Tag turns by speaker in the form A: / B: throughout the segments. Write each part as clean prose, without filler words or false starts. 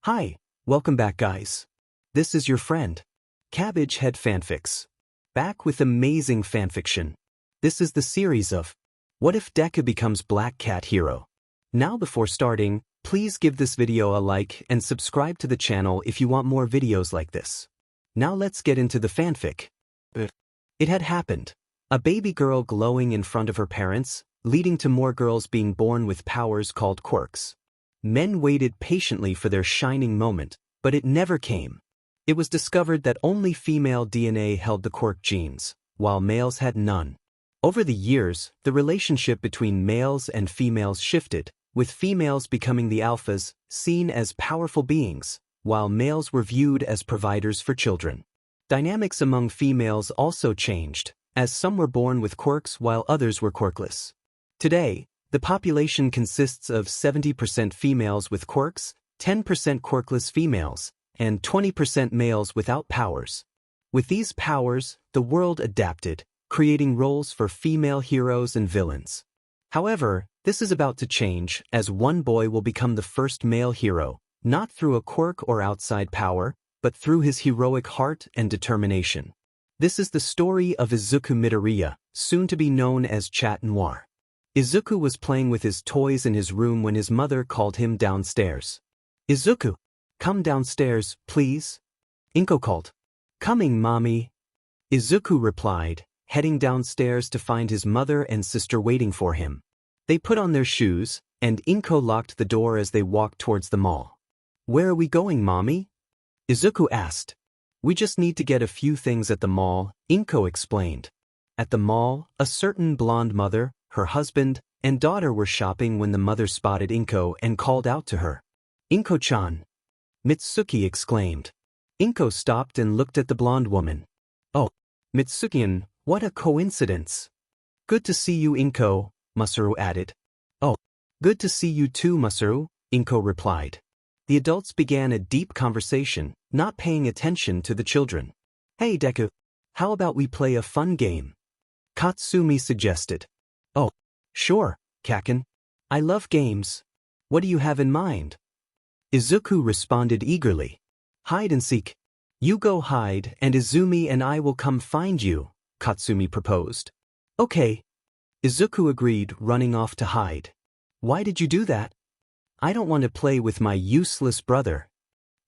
A: Hi, welcome back guys. This is your friend, Cabbage Head Fanfics. Back with amazing fanfiction. This is the series of What If Deku Becomes Black Cat Hero? Now before starting, please give this video a like and subscribe to the channel if you want more videos like this. Now let's get into the fanfic. It had happened. A baby girl glowing in front of her parents, leading to more girls being born with powers called quirks. Men waited patiently for their shining moment, but it never came. It was discovered that only female DNA held the quirk genes, while males had none. Over the years, the relationship between males and females shifted, with females becoming the alphas, seen as powerful beings, while males were viewed as providers for children. Dynamics among females also changed, as some were born with quirks while others were quirkless. Today, the population consists of 70% females with quirks, 10% quirkless females, and 20% males without powers. With these powers, the world adapted, creating roles for female heroes and villains. However, this is about to change, as one boy will become the first male hero, not through a quirk or outside power, but through his heroic heart and determination. This is the story of Izuku Midorya, soon to be known as Chat Noir. Izuku was playing with his toys in his room when his mother called him downstairs. "Izuku, come downstairs, please." Inko called. "Coming, mommy." Izuku replied, heading downstairs to find his mother and sister waiting for him. They put on their shoes, and Inko locked the door as they walked towards the mall. "Where are we going, mommy?" Izuku asked. "We just need to get a few things at the mall," Inko explained. At the mall, a certain blonde mother, her husband, and daughter were shopping when the mother spotted Inko and called out to her. "Inko-chan!" Mitsuki exclaimed. Inko stopped and looked at the blonde woman. "Oh, Mitsuki-an, what a coincidence." "Good to see you, Inko," Masaru added. "Oh, good to see you too, Masaru," Inko replied. The adults began a deep conversation, not paying attention to the children. "Hey Deku, how about we play a fun game?" Katsumi suggested. "Oh, sure, Kaken. I love games. What do you have in mind?" Izuku responded eagerly. "Hide and seek. You go hide and Izumi and I will come find you," Katsumi proposed. "Okay." Izuku agreed, running off to hide. "Why did you do that?" "I don't want to play with my useless brother,"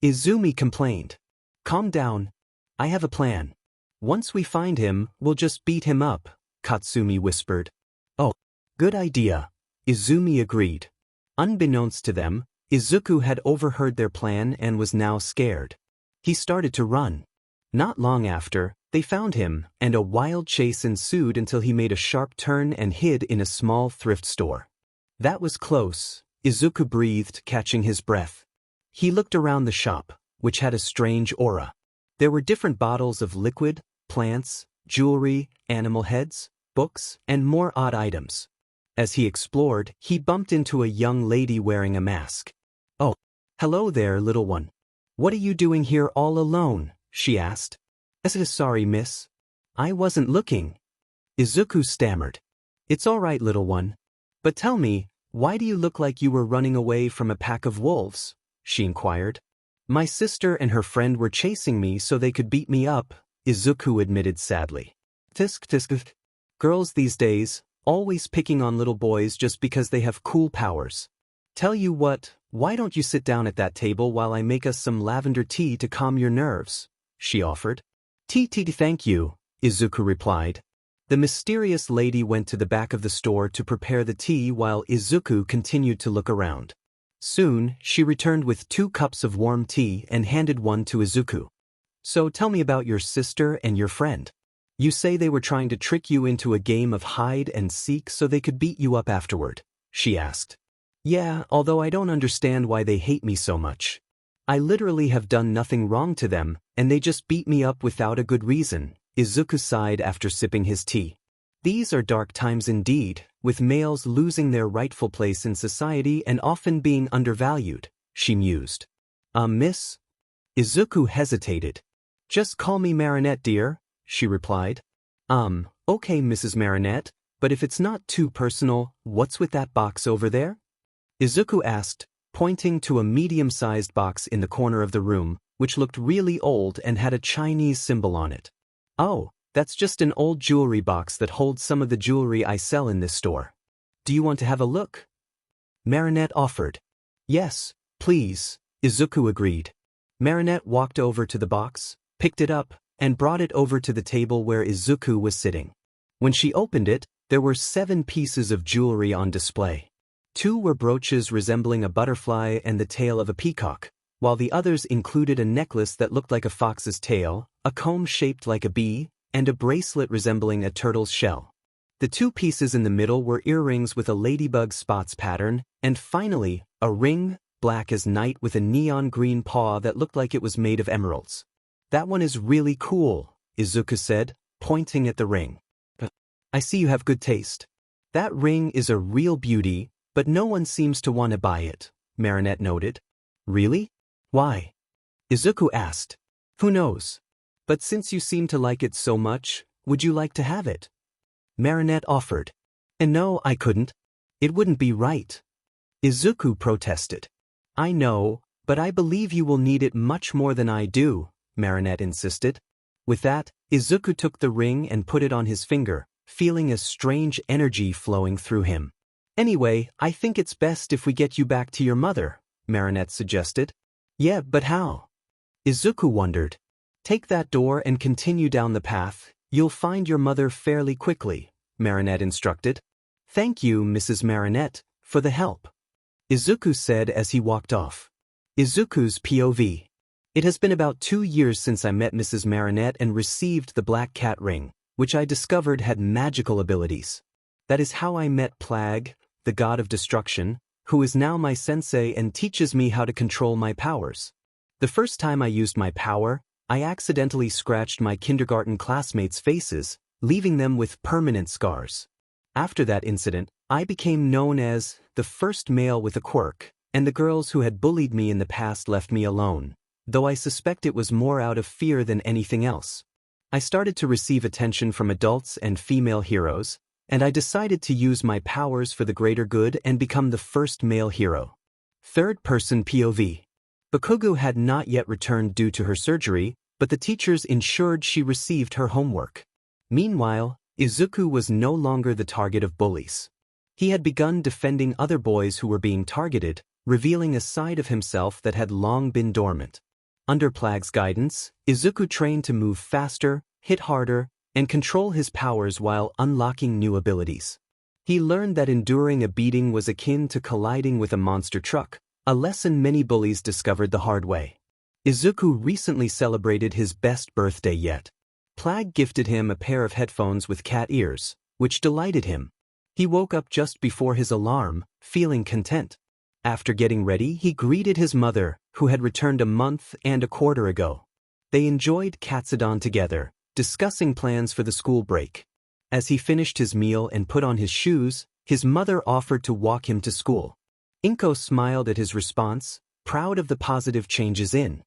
A: Izumi complained. "Calm down. I have a plan. Once we find him, we'll just beat him up," Katsumi whispered. "Oh, good idea," Izumi agreed. Unbeknownst to them, Izuku had overheard their plan and was now scared. He started to run. Not long after, they found him, and a wild chase ensued until he made a sharp turn and hid in a small thrift store. "That was close," Izuku breathed, catching his breath. He looked around the shop, which had a strange aura. There were different bottles of liquid, plants, jewelry, animal heads, books, and more odd items. As he explored, he bumped into a young lady wearing a mask. "Oh, hello there, little one. What are you doing here all alone?" she asked. Sorry, miss. I wasn't looking." Izuku stammered. "It's all right, little one. But tell me, why do you look like you were running away from a pack of wolves?" she inquired. "My sister and her friend were chasing me so they could beat me up," Izuku admitted sadly. Tisk. Girls these days, always picking on little boys just because they have cool powers. "Tell you what, why don't you sit down at that table while I make us some lavender tea to calm your nerves?" she offered. Tea, thank you," Izuku replied. The mysterious lady went to the back of the store to prepare the tea while Izuku continued to look around. Soon, she returned with 2 cups of warm tea and handed one to Izuku. "So tell me about your sister and your friend. You say they were trying to trick you into a game of hide and seek so they could beat you up afterward," she asked. "Yeah, although I don't understand why they hate me so much. I literally have done nothing wrong to them, and they just beat me up without a good reason," Izuku sighed after sipping his tea. "These are dark times indeed, with males losing their rightful place in society and often being undervalued," she mused. Miss?" Izuku hesitated. "Just call me Marinette, dear," she replied. Okay, Mrs. Marinette, but if it's not too personal, what's with that box over there?" Izuku asked, pointing to a medium-sized box in the corner of the room, which looked really old and had a Chinese symbol on it. "Oh, that's just an old jewelry box that holds some of the jewelry I sell in this store. Do you want to have a look?" Marinette offered. "Yes, please," Izuku agreed. Marinette walked over to the box, picked it up, and brought it over to the table where Izuku was sitting. When she opened it, there were 7 pieces of jewelry on display. 2 were brooches resembling a butterfly and the tail of a peacock, while the others included a necklace that looked like a fox's tail, a comb shaped like a bee, and a bracelet resembling a turtle's shell. The 2 pieces in the middle were earrings with a ladybug spots pattern, and finally, a ring, black as night with a neon green paw that looked like it was made of emeralds. "That one is really cool," Izuku said, pointing at the ring. "I see you have good taste. That ring is a real beauty, but no one seems to want to buy it," Marinette noted. "Really? Why?" Izuku asked. "Who knows? But since you seem to like it so much, would you like to have it?" Marinette offered. "And no, I couldn't. It wouldn't be right." Izuku protested. "I know, but I believe you will need it much more than I do," Marinette insisted. With that, Izuku took the ring and put it on his finger, feeling a strange energy flowing through him. "Anyway, I think it's best if we get you back to your mother," Marinette suggested. "Yeah, but how?" Izuku wondered. "Take that door and continue down the path. You'll find your mother fairly quickly," Marinette instructed. "Thank you, Mrs. Marinette, for the help," Izuku said as he walked off. Izuku's POV. It has been about 2 years since I met Mrs. Marinette and received the black cat ring, which I discovered had magical abilities. That is how I met Plague, the god of destruction, who is now my sensei and teaches me how to control my powers. The first time I used my power, I accidentally scratched my kindergarten classmates' faces, leaving them with permanent scars. After that incident, I became known as the first male with a quirk, and the girls who had bullied me in the past left me alone, though I suspect it was more out of fear than anything else. I started to receive attention from adults and female heroes, and I decided to use my powers for the greater good and become the first male hero. Third-person POV. Bakugou had not yet returned due to her surgery, but the teachers ensured she received her homework. Meanwhile, Izuku was no longer the target of bullies. He had begun defending other boys who were being targeted, revealing a side of himself that had long been dormant. Under Plague's guidance, Izuku trained to move faster, hit harder, and control his powers while unlocking new abilities. He learned that enduring a beating was akin to colliding with a monster truck, a lesson many bullies discovered the hard way. Izuku recently celebrated his best birthday yet. Plague gifted him a pair of headphones with cat ears, which delighted him. He woke up just before his alarm, feeling content. After getting ready, he greeted his mother, who had returned a month and a quarter ago. They enjoyed Katsudon together, discussing plans for the school break. As he finished his meal and put on his shoes, his mother offered to walk him to school. Inko smiled at his response, proud of the positive changes in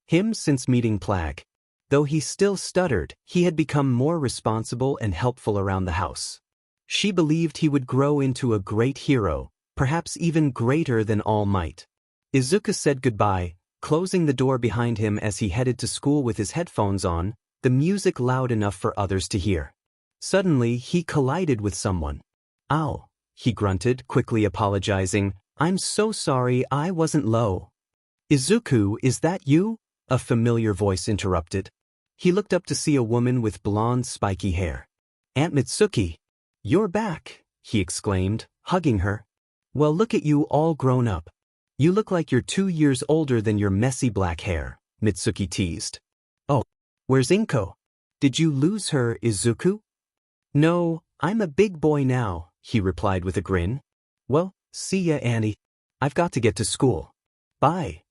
A: him since meeting Plague. Though he still stuttered, he had become more responsible and helpful around the house. She believed he would grow into a great hero, perhaps even greater than All Might. Izuku said goodbye, closing the door behind him as he headed to school with his headphones on, the music loud enough for others to hear. Suddenly, he collided with someone. "Ow," he grunted, quickly apologizing. "I'm so sorry, I wasn't low." "Izuku, is that you?" a familiar voice interrupted. He looked up to see a woman with blonde, spiky hair. "Aunt Mitsuki, you're back," he exclaimed, hugging her. "Well, look at you all grown up. You look like you're 2 years older than your messy black hair," Mitsuki teased. "Oh, where's Inko? Did you lose her, Izuku?" "No, I'm a big boy now," he replied with a grin. "Well, see ya, Annie. I've got to get to school. Bye."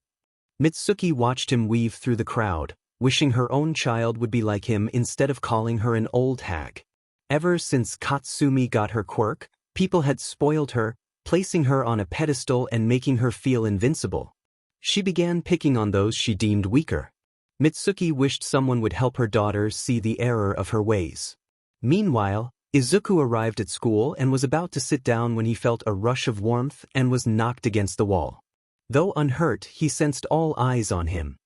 A: Mitsuki watched him weave through the crowd, wishing her own child would be like him instead of calling her an old hag. Ever since Katsumi got her quirk, people had spoiled her, placing her on a pedestal and making her feel invincible. She began picking on those she deemed weaker. Mitsuki wished someone would help her daughter see the error of her ways. Meanwhile, Izuku arrived at school and was about to sit down when he felt a rush of warmth and was knocked against the wall. Though unhurt, he sensed all eyes on him.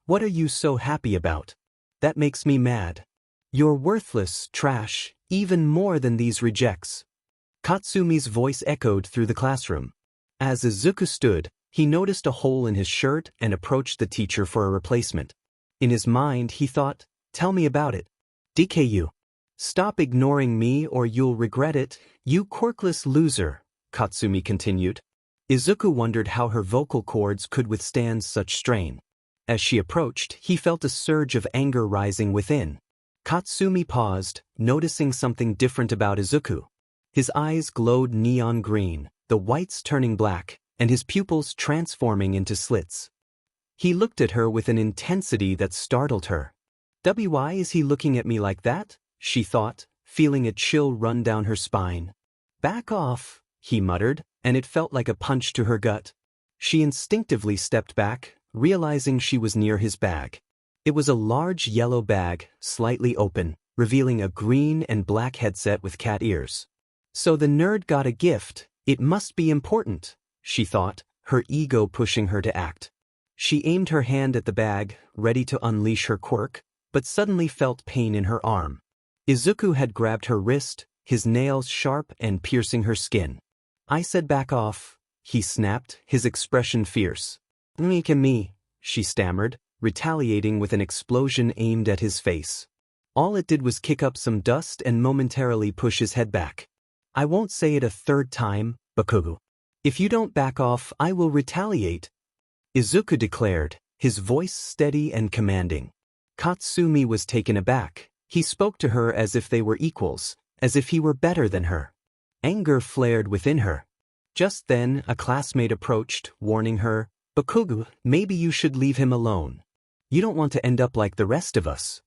A: What are you so happy about? That makes me mad. You're worthless, trash, even more than these rejects. Katsumi's voice echoed through the classroom. As Izuku stood, he noticed a hole in his shirt and approached the teacher for a replacement. In his mind, he thought, tell me about it. DKU. Stop ignoring me or you'll regret it, you quirkless loser, Katsumi continued. Izuku wondered how her vocal cords could withstand such strain. As she approached, he felt a surge of anger rising within. Katsumi paused, noticing something different about Izuku. His eyes glowed neon green, the whites turning black, and his pupils transforming into slits. He looked at her with an intensity that startled her. Why is he looking at me like that? She thought, feeling a chill run down her spine. Back off, he muttered, and it felt like a punch to her gut. She instinctively stepped back, realizing she was near his bag. It was a large yellow bag, slightly open, revealing a green and black headset with cat ears. So the nerd got a gift, it must be important, she thought, her ego pushing her to act. She aimed her hand at the bag, ready to unleash her quirk, but suddenly felt pain in her arm. Izuku had grabbed her wrist, his nails sharp and piercing her skin. I said back off, he snapped, his expression fierce. Me, she stammered, retaliating with an explosion aimed at his face. All it did was kick up some dust and momentarily push his head back. I won't say it a third time, Bakugou. If you don't back off, I will retaliate, Izuku declared, his voice steady and commanding. Katsumi was taken aback. He spoke to her as if they were equals, as if he were better than her. Anger flared within her. Just then, a classmate approached, warning her, Bakugou, maybe you should leave him alone. You don't want to end up like the rest of us.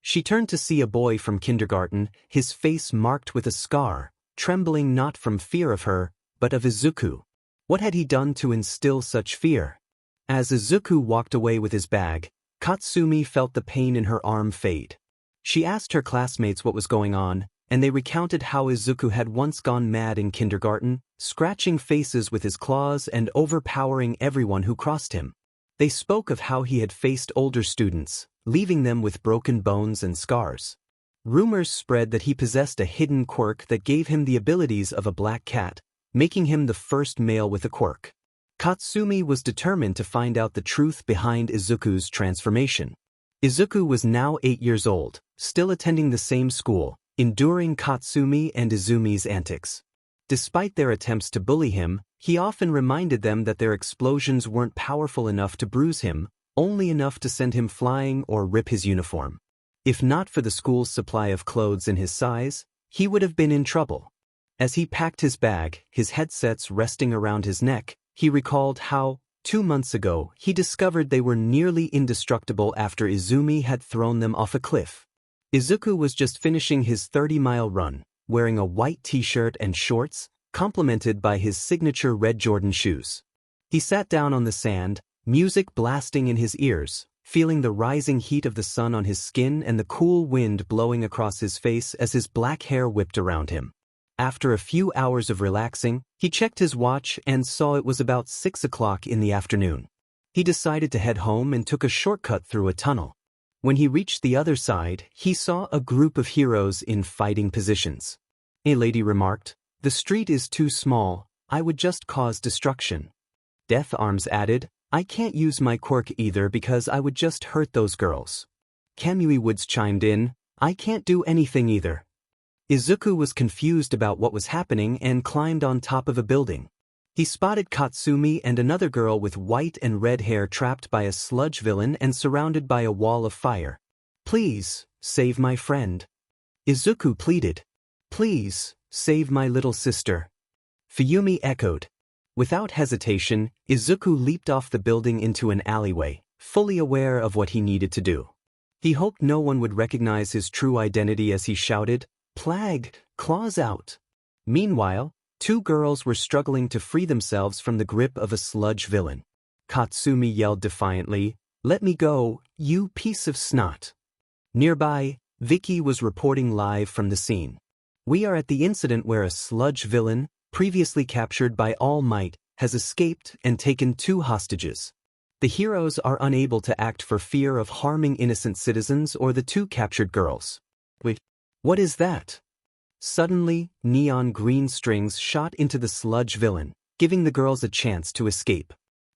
A: She turned to see a boy from kindergarten, his face marked with a scar, trembling not from fear of her, but of Izuku. What had he done to instill such fear? As Izuku walked away with his bag, Katsumi felt the pain in her arm fade. She asked her classmates what was going on, and they recounted how Izuku had once gone mad in kindergarten, scratching faces with his claws and overpowering everyone who crossed him. They spoke of how he had faced older students, leaving them with broken bones and scars. Rumors spread that he possessed a hidden quirk that gave him the abilities of a black cat, making him the first male with a quirk. Katsumi was determined to find out the truth behind Izuku's transformation. Izuku was now 8 years old, still attending the same school, enduring Katsumi and Izumi's antics. Despite their attempts to bully him, he often reminded them that their explosions weren't powerful enough to bruise him, only enough to send him flying or rip his uniform. If not for the school's supply of clothes in his size, he would have been in trouble. As he packed his bag, his headsets resting around his neck, he recalled how, 2 months ago, he discovered they were nearly indestructible after Izumi had thrown them off a cliff. Izuku was just finishing his 30-mile run, wearing a white t-shirt and shorts, complemented by his signature red Jordan shoes. He sat down on the sand, music blasting in his ears, feeling the rising heat of the sun on his skin and the cool wind blowing across his face as his black hair whipped around him. After a few hours of relaxing, he checked his watch and saw it was about 6 o'clock in the afternoon. He decided to head home and took a shortcut through a tunnel. When he reached the other side, he saw a group of heroes in fighting positions. A lady remarked, "The street is too small, I would just cause destruction." Death Arms added, "I can't use my quirk either because I would just hurt those girls." Kamui Woods chimed in, "I can't do anything either." Izuku was confused about what was happening and climbed on top of a building. He spotted Katsumi and another girl with white and red hair trapped by a sludge villain and surrounded by a wall of fire. "Please, save my friend." Izuku pleaded. "Please, save my little sister." Fuyumi echoed. Without hesitation, Izuku leaped off the building into an alleyway, fully aware of what he needed to do. He hoped no one would recognize his true identity as he shouted, "Plague, claws out." Meanwhile, 2 girls were struggling to free themselves from the grip of a sludge villain. Katsumi yelled defiantly, "Let me go, you piece of snot." Nearby, Vicky was reporting live from the scene. "We are at the incident where a sludge villain, previously captured by All Might, has escaped and taken 2 hostages. The heroes are unable to act for fear of harming innocent citizens or the 2 captured girls. Wait, what is that? Suddenly, neon green strings shot into the Sludge villain, giving the girls a chance to escape.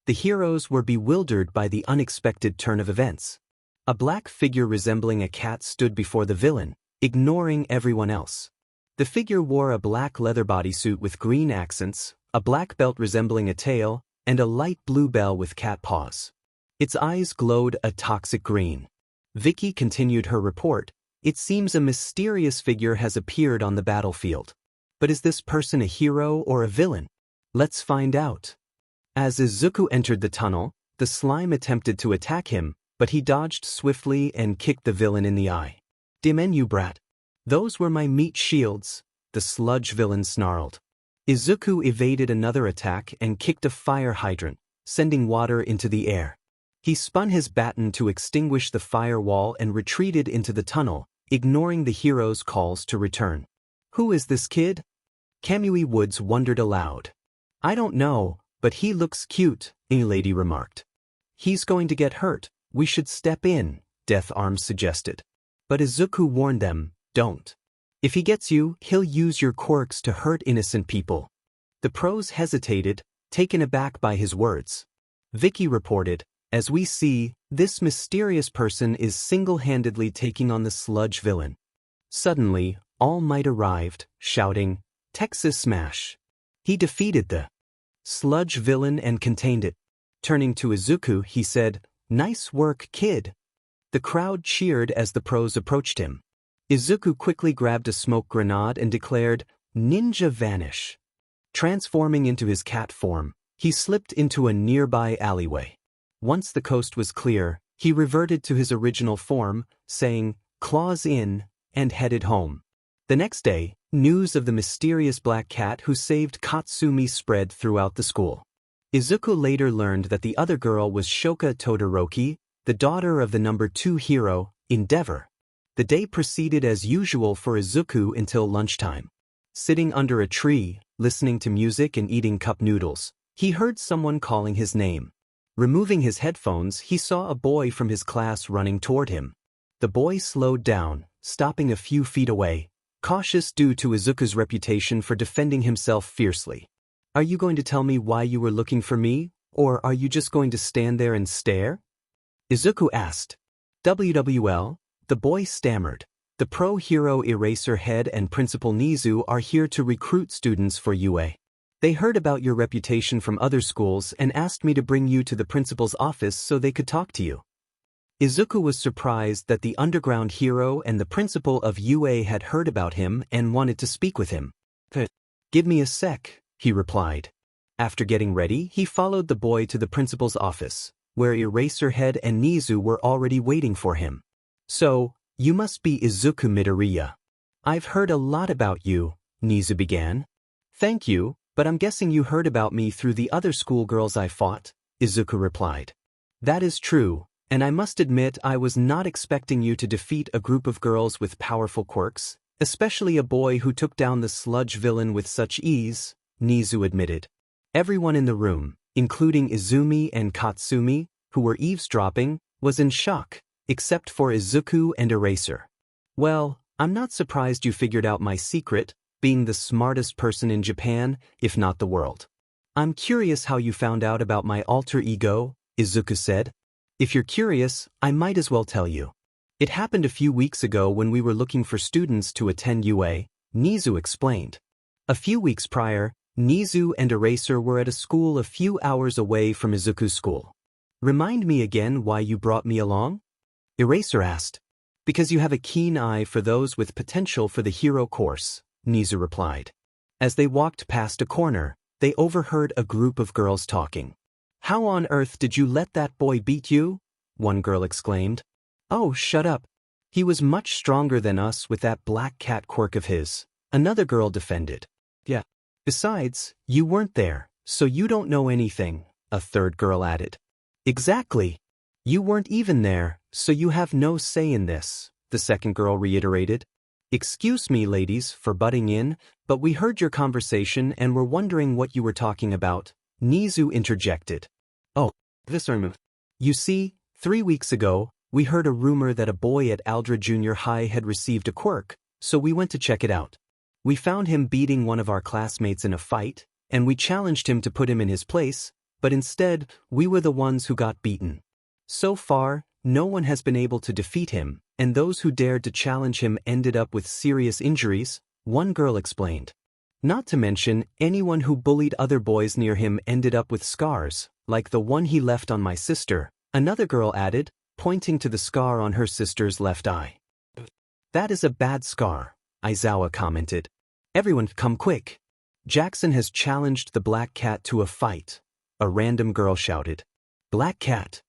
A: The heroes were bewildered by the unexpected turn of events. A black figure resembling a cat stood before the villain, ignoring everyone else. The figure wore a black leather bodysuit with green accents, a black belt resembling a tail, and a light blue bell with cat paws. Its eyes glowed a toxic green. Vicky continued her report. It seems a mysterious figure has appeared on the battlefield. But is this person a hero or a villain? Let's find out. As Izuku entered the tunnel, the slime attempted to attack him, but he dodged swiftly and kicked the villain in the eye. "Dim you brat. Those were my meat shields," the Sludge villain snarled. Izuku evaded another attack and kicked a fire hydrant, sending water into the air. He spun his baton to extinguish the firewall and retreated into the tunnel, ignoring the hero's calls to return. "Who is this kid?" Kamui Woods wondered aloud. "I don't know, but he looks cute," a lady remarked. "He's going to get hurt. We should step in," Death Arms suggested. But Izuku warned them, "Don't. If he gets you, he'll use your quirks to hurt innocent people." The pros hesitated, taken aback by his words. Vicky reported, "As we see, this mysterious person is single-handedly taking on the Sludge villain." Suddenly, All Might arrived, shouting, "Texas Smash!" He defeated the Sludge villain and contained it. Turning to Izuku, he said, "Nice work, kid." The crowd cheered as the pros approached him. Izuku quickly grabbed a smoke grenade and declared, "Ninja vanish." Transforming into his cat form, he slipped into a nearby alleyway. Once the coast was clear, he reverted to his original form, saying, "Claws in," and headed home. The next day, news of the mysterious black cat who saved Katsumi spread throughout the school. Izuku later learned that the other girl was Shoka Todoroki, the daughter of the number 2 hero, Endeavor. The day proceeded as usual for Izuku until lunchtime. Sitting under a tree, listening to music and eating cup noodles, he heard someone calling his name. Removing his headphones, he saw a boy from his class running toward him. The boy slowed down, stopping a few feet away, cautious due to Izuku's reputation for defending himself fiercely. "Are you going to tell me why you were looking for me, or are you just going to stand there and stare?" Izuku asked. "WWL?" The boy stammered. "The pro hero Eraserhead and Principal Nizu are here to recruit students for UA. They heard about your reputation from other schools and asked me to bring you to the principal's office so they could talk to you." Izuku was surprised that the underground hero and the principal of UA had heard about him and wanted to speak with him. "Give me a sec," he replied. After getting ready, he followed the boy to the principal's office, where Eraserhead and Nizu were already waiting for him. "So, you must be Izuku Midorya. I've heard a lot about you," Nizu began. "Thank you, but I'm guessing you heard about me through the other schoolgirls I fought," Izuku replied. "That is true, and I must admit I was not expecting you to defeat a group of girls with powerful quirks, especially a boy who took down the Sludge villain with such ease," Nizu admitted. Everyone in the room, including Izumi and Katsumi, who were eavesdropping, was in shock, except for Izuku and Eraser. "Well, I'm not surprised you figured out my secret, being the smartest person in Japan, if not the world. I'm curious how you found out about my alter ego," Izuku said. "If you're curious, I might as well tell you. It happened a few weeks ago when we were looking for students to attend UA," Nizu explained. A few weeks prior, Nizu and Eraser were at a school a few hours away from Izuku's school. "Remind me again why you brought me along?" Eraser asked. "Because you have a keen eye for those with potential for the hero course," Nizu replied. As they walked past a corner, they overheard a group of girls talking. "How on earth did you let that boy beat you?" one girl exclaimed. "Oh, shut up. He was much stronger than us with that black cat quirk of his," another girl defended. "Yeah. Besides, you weren't there, so you don't know anything," a third girl added. "Exactly. You weren't even there, so you have no say in this," the second girl reiterated. "Excuse me, ladies, for butting in, but we heard your conversation and were wondering what you were talking about," Nizu interjected. Oh, this move. You see, 3 weeks ago, we heard a rumor that a boy at Aldra Junior High had received a quirk, so we went to check it out. We found him beating one of our classmates in a fight, and we challenged him to put him in his place, but instead, we were the ones who got beaten. So far, no one has been able to defeat him, and those who dared to challenge him ended up with serious injuries, one girl explained. Not to mention, anyone who bullied other boys near him ended up with scars, like the one he left on my sister, another girl added, pointing to the scar on her sister's left eye. That is a bad scar, Izawa commented. Everyone come quick. Jackson has challenged the black cat to a fight, a random girl shouted. Black cat?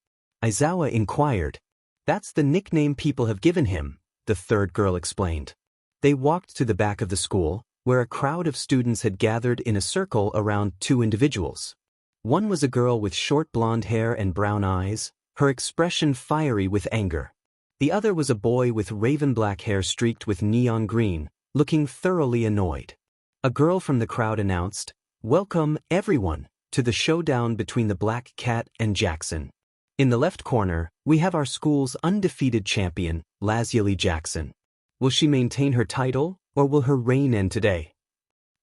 A: Izawa inquired. That's the nickname people have given him, the third girl explained. They walked to the back of the school, where a crowd of students had gathered in a circle around two individuals. One was a girl with short blonde hair and brown eyes, her expression fiery with anger. The other was a boy with raven black hair streaked with neon green, looking thoroughly annoyed. A girl from the crowd announced, "Welcome, everyone, to the showdown between the black cat and Jackson. In the left corner, we have our school's undefeated champion, Laziali Jackson. Will she maintain her title, or will her reign end today?"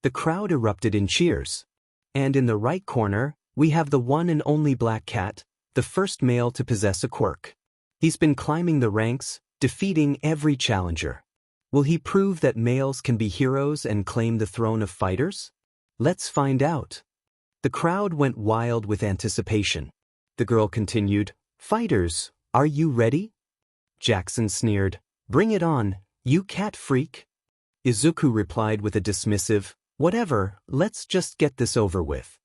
A: The crowd erupted in cheers. And in the right corner, we have the one and only black cat, the first male to possess a quirk. He's been climbing the ranks, defeating every challenger. Will he prove that males can be heroes and claim the throne of fighters? Let's find out. The crowd went wild with anticipation. The girl continued, "Fighters, are you ready?" Jackson sneered, "Bring it on, you cat freak." Izuku replied with a dismissive, "Whatever, let's just get this over with."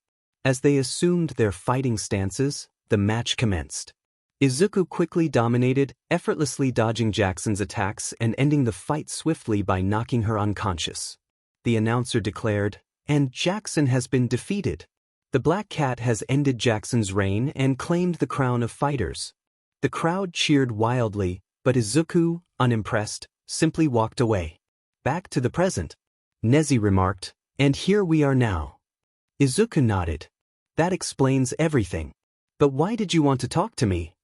A: As they assumed their fighting stances, the match commenced. Izuku quickly dominated, effortlessly dodging Jackson's attacks and ending the fight swiftly by knocking her unconscious. The announcer declared, "And Jackson has been defeated. The black cat has ended Jackson's reign and claimed the crown of fighters." The crowd cheered wildly, but Izuku, unimpressed, simply walked away. "Back to the present," Nezi remarked, "and here we are now." Izuku nodded. "That explains everything. But why did you want to talk to me?"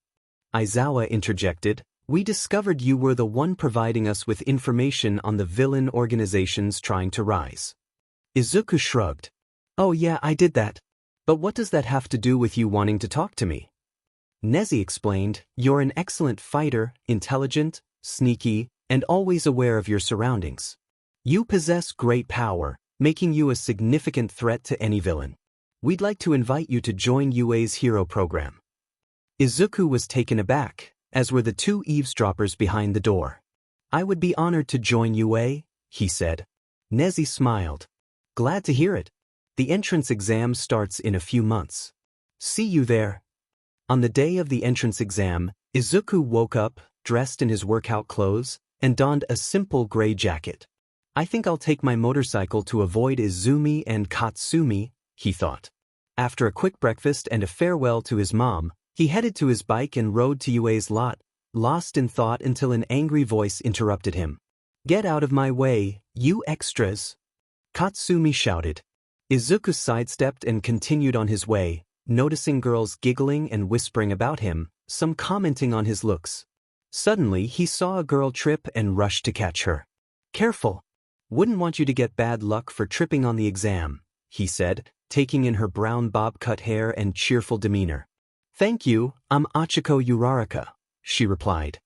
A: Izawa interjected, "We discovered you were the one providing us with information on the villain organizations trying to rise." Izuku shrugged. "Oh yeah, I did that. But what does that have to do with you wanting to talk to me?" Nezi explained, "You're an excellent fighter, intelligent, sneaky, and always aware of your surroundings. You possess great power, making you a significant threat to any villain. We'd like to invite you to join UA's hero program." Izuku was taken aback, as were the two eavesdroppers behind the door. "I would be honored to join UA," he said. Nezi smiled. "Glad to hear it. The entrance exam starts in a few months. See you there." On the day of the entrance exam, Izuku woke up, dressed in his workout clothes, and donned a simple gray jacket. "I think I'll take my motorcycle to avoid Izumi and Katsumi," he thought. After a quick breakfast and a farewell to his mom, he headed to his bike and rode to UA's lot, lost in thought until an angry voice interrupted him. "Get out of my way, you extras!" Katsumi shouted. Izuku sidestepped and continued on his way, noticing girls giggling and whispering about him, some commenting on his looks. Suddenly, he saw a girl trip and rushed to catch her. "Careful! Wouldn't want you to get bad luck for tripping on the exam," he said, taking in her brown bob-cut hair and cheerful demeanor. "Thank you, I'm Achiko Uraraka," she replied.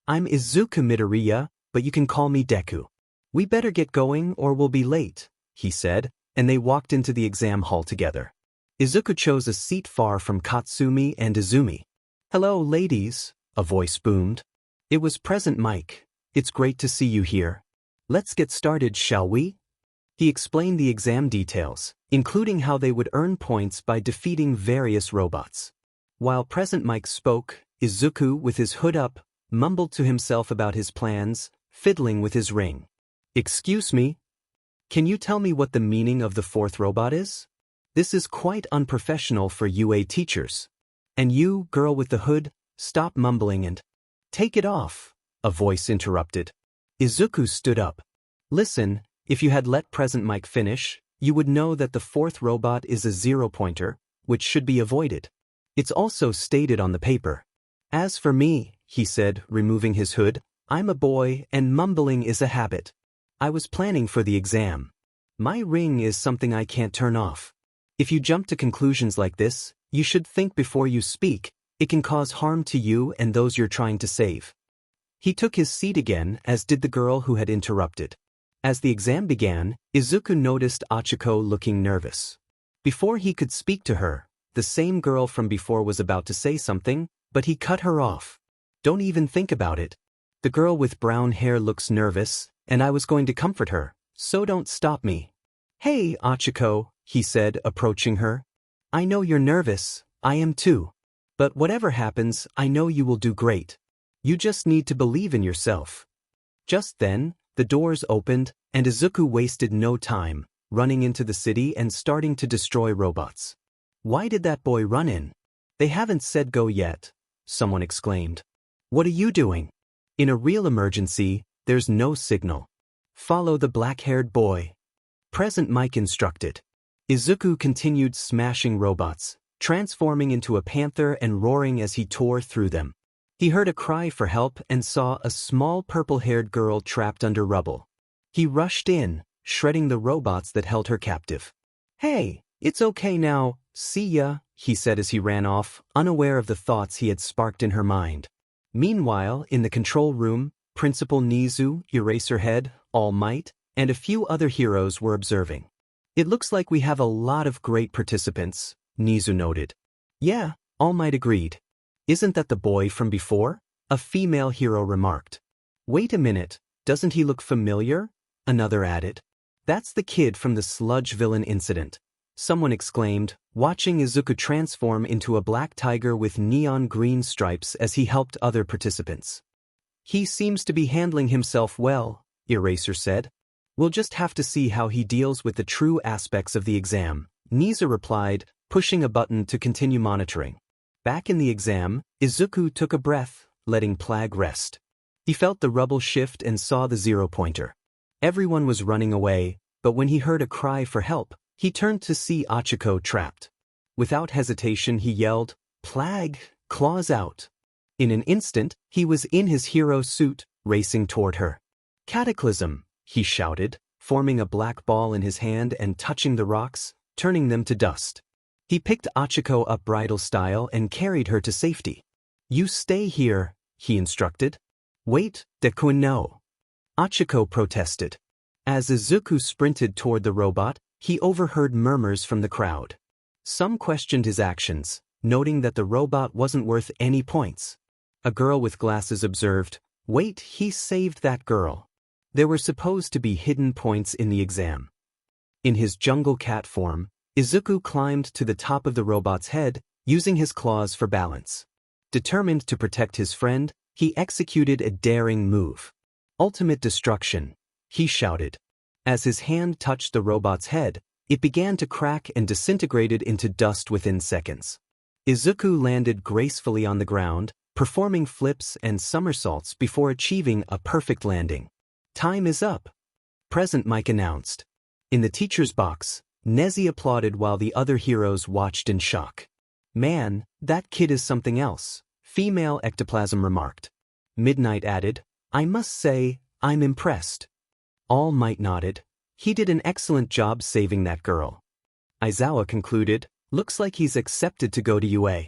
A: "I'm Izuku Midorya, but you can call me Deku. We better get going or we'll be late," he said, and they walked into the exam hall together. Izuku chose a seat far from Katsumi and Izumi. "Hello, ladies," a voice boomed. It was Present Mike. "It's great to see you here. Let's get started, shall we?" He explained the exam details, including how they would earn points by defeating various robots. While Present Mike spoke, Izuku, with his hood up, mumbled to himself about his plans, fiddling with his ring. "Excuse me? Can you tell me what the meaning of the fourth robot is? This is quite unprofessional for UA teachers. And you, girl with the hood, stop mumbling and take it off," a voice interrupted. Izuku stood up. "Listen, if you had let Present Mike finish, you would know that the fourth robot is a zero-pointer, which should be avoided. It's also stated on the paper. As for me, he said, removing his hood, I'm a boy and mumbling is a habit. I was planning for the exam. My ring is something I can't turn off. If you jump to conclusions like this, you should think before you speak. It can cause harm to you and those you're trying to save. He took his seat again, as did the girl who had interrupted. As the exam began, Izuku noticed Achiko looking nervous. Before he could speak to her, the same girl from before was about to say something, but he cut her off. Don't even think about it. The girl with brown hair looks nervous, and I was going to comfort her, so don't stop me. Hey, Achiko, he said, approaching her. I know you're nervous, I am too. But whatever happens, I know you will do great. You just need to believe in yourself. Just then, the doors opened, and Izuku wasted no time, running into the city and starting to destroy robots. Why did that boy run in? They haven't said go yet, someone exclaimed. What are you doing? In a real emergency, there's no signal. Follow the black-haired boy. Present Mike instructed. Izuku continued smashing robots, transforming into a panther and roaring as he tore through them. He heard a cry for help and saw a small purple-haired girl trapped under rubble. He rushed in, shredding the robots that held her captive. Hey, it's okay now, see ya, he said as he ran off, unaware of the thoughts he had sparked in her mind. Meanwhile, in the control room, Principal Nizu, Eraserhead, All Might, and a few other heroes were observing. It looks like we have a lot of great participants, Nizu noted. Yeah, All Might agreed. Isn't that the boy from before? A female hero remarked. Wait a minute, doesn't he look familiar? Another added. That's the kid from the Sludge villain incident, someone exclaimed, watching Izuku transform into a black tiger with neon green stripes as he helped other participants. He seems to be handling himself well, Eraser said. We'll just have to see how he deals with the true aspects of the exam, Nizu replied, pushing a button to continue monitoring. Back in the exam, Izuku took a breath, letting Plague rest. He felt the rubble shift and saw the zero-pointer. Everyone was running away, but when he heard a cry for help, he turned to see Achiko trapped. Without hesitation he yelled, Plague, claws out. In an instant, he was in his hero suit, racing toward her. Cataclysm, he shouted, forming a black ball in his hand and touching the rocks, turning them to dust. He picked Achiko up bridal style and carried her to safety. You stay here, he instructed. Wait, Deku no. Achiko protested. As Izuku sprinted toward the robot, he overheard murmurs from the crowd. Some questioned his actions, noting that the robot wasn't worth any points. A girl with glasses observed, Wait, he saved that girl. There were supposed to be hidden points in the exam. In his jungle cat form, Izuku climbed to the top of the robot's head, using his claws for balance. Determined to protect his friend, he executed a daring move. Ultimate destruction, he shouted. As his hand touched the robot's head, it began to crack and disintegrated into dust within seconds. Izuku landed gracefully on the ground, performing flips and somersaults before achieving a perfect landing. Time is up, Present Mike announced. In the teacher's box, Nezzy applauded while the other heroes watched in shock. Man, that kid is something else, female ectoplasm remarked. Midnight added, I must say, I'm impressed. All Might nodded. He did an excellent job saving that girl. Aizawa concluded, looks like he's accepted to go to UA.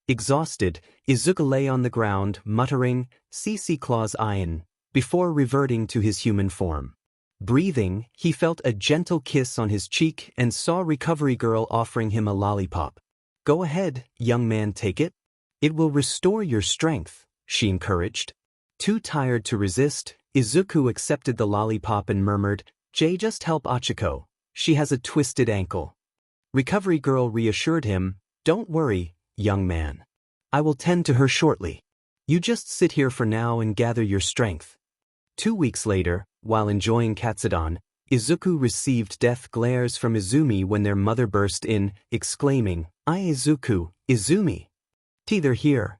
A: Exhausted, Izuku lay on the ground, muttering, CC Claws Iron, before reverting to his human form. Breathing, he felt a gentle kiss on his cheek and saw Recovery Girl offering him a lollipop. Go ahead, young man, take it. It will restore your strength, she encouraged. Too tired to resist, Izuku accepted the lollipop and murmured, Jay, just help Achiko. She has a twisted ankle. Recovery Girl reassured him, Don't worry, young man. I will tend to her shortly. You just sit here for now and gather your strength. 2 weeks later, while enjoying Katsudon, Izuku received death glares from Izumi when their mother burst in, exclaiming, Izuku, Izumi. They're here.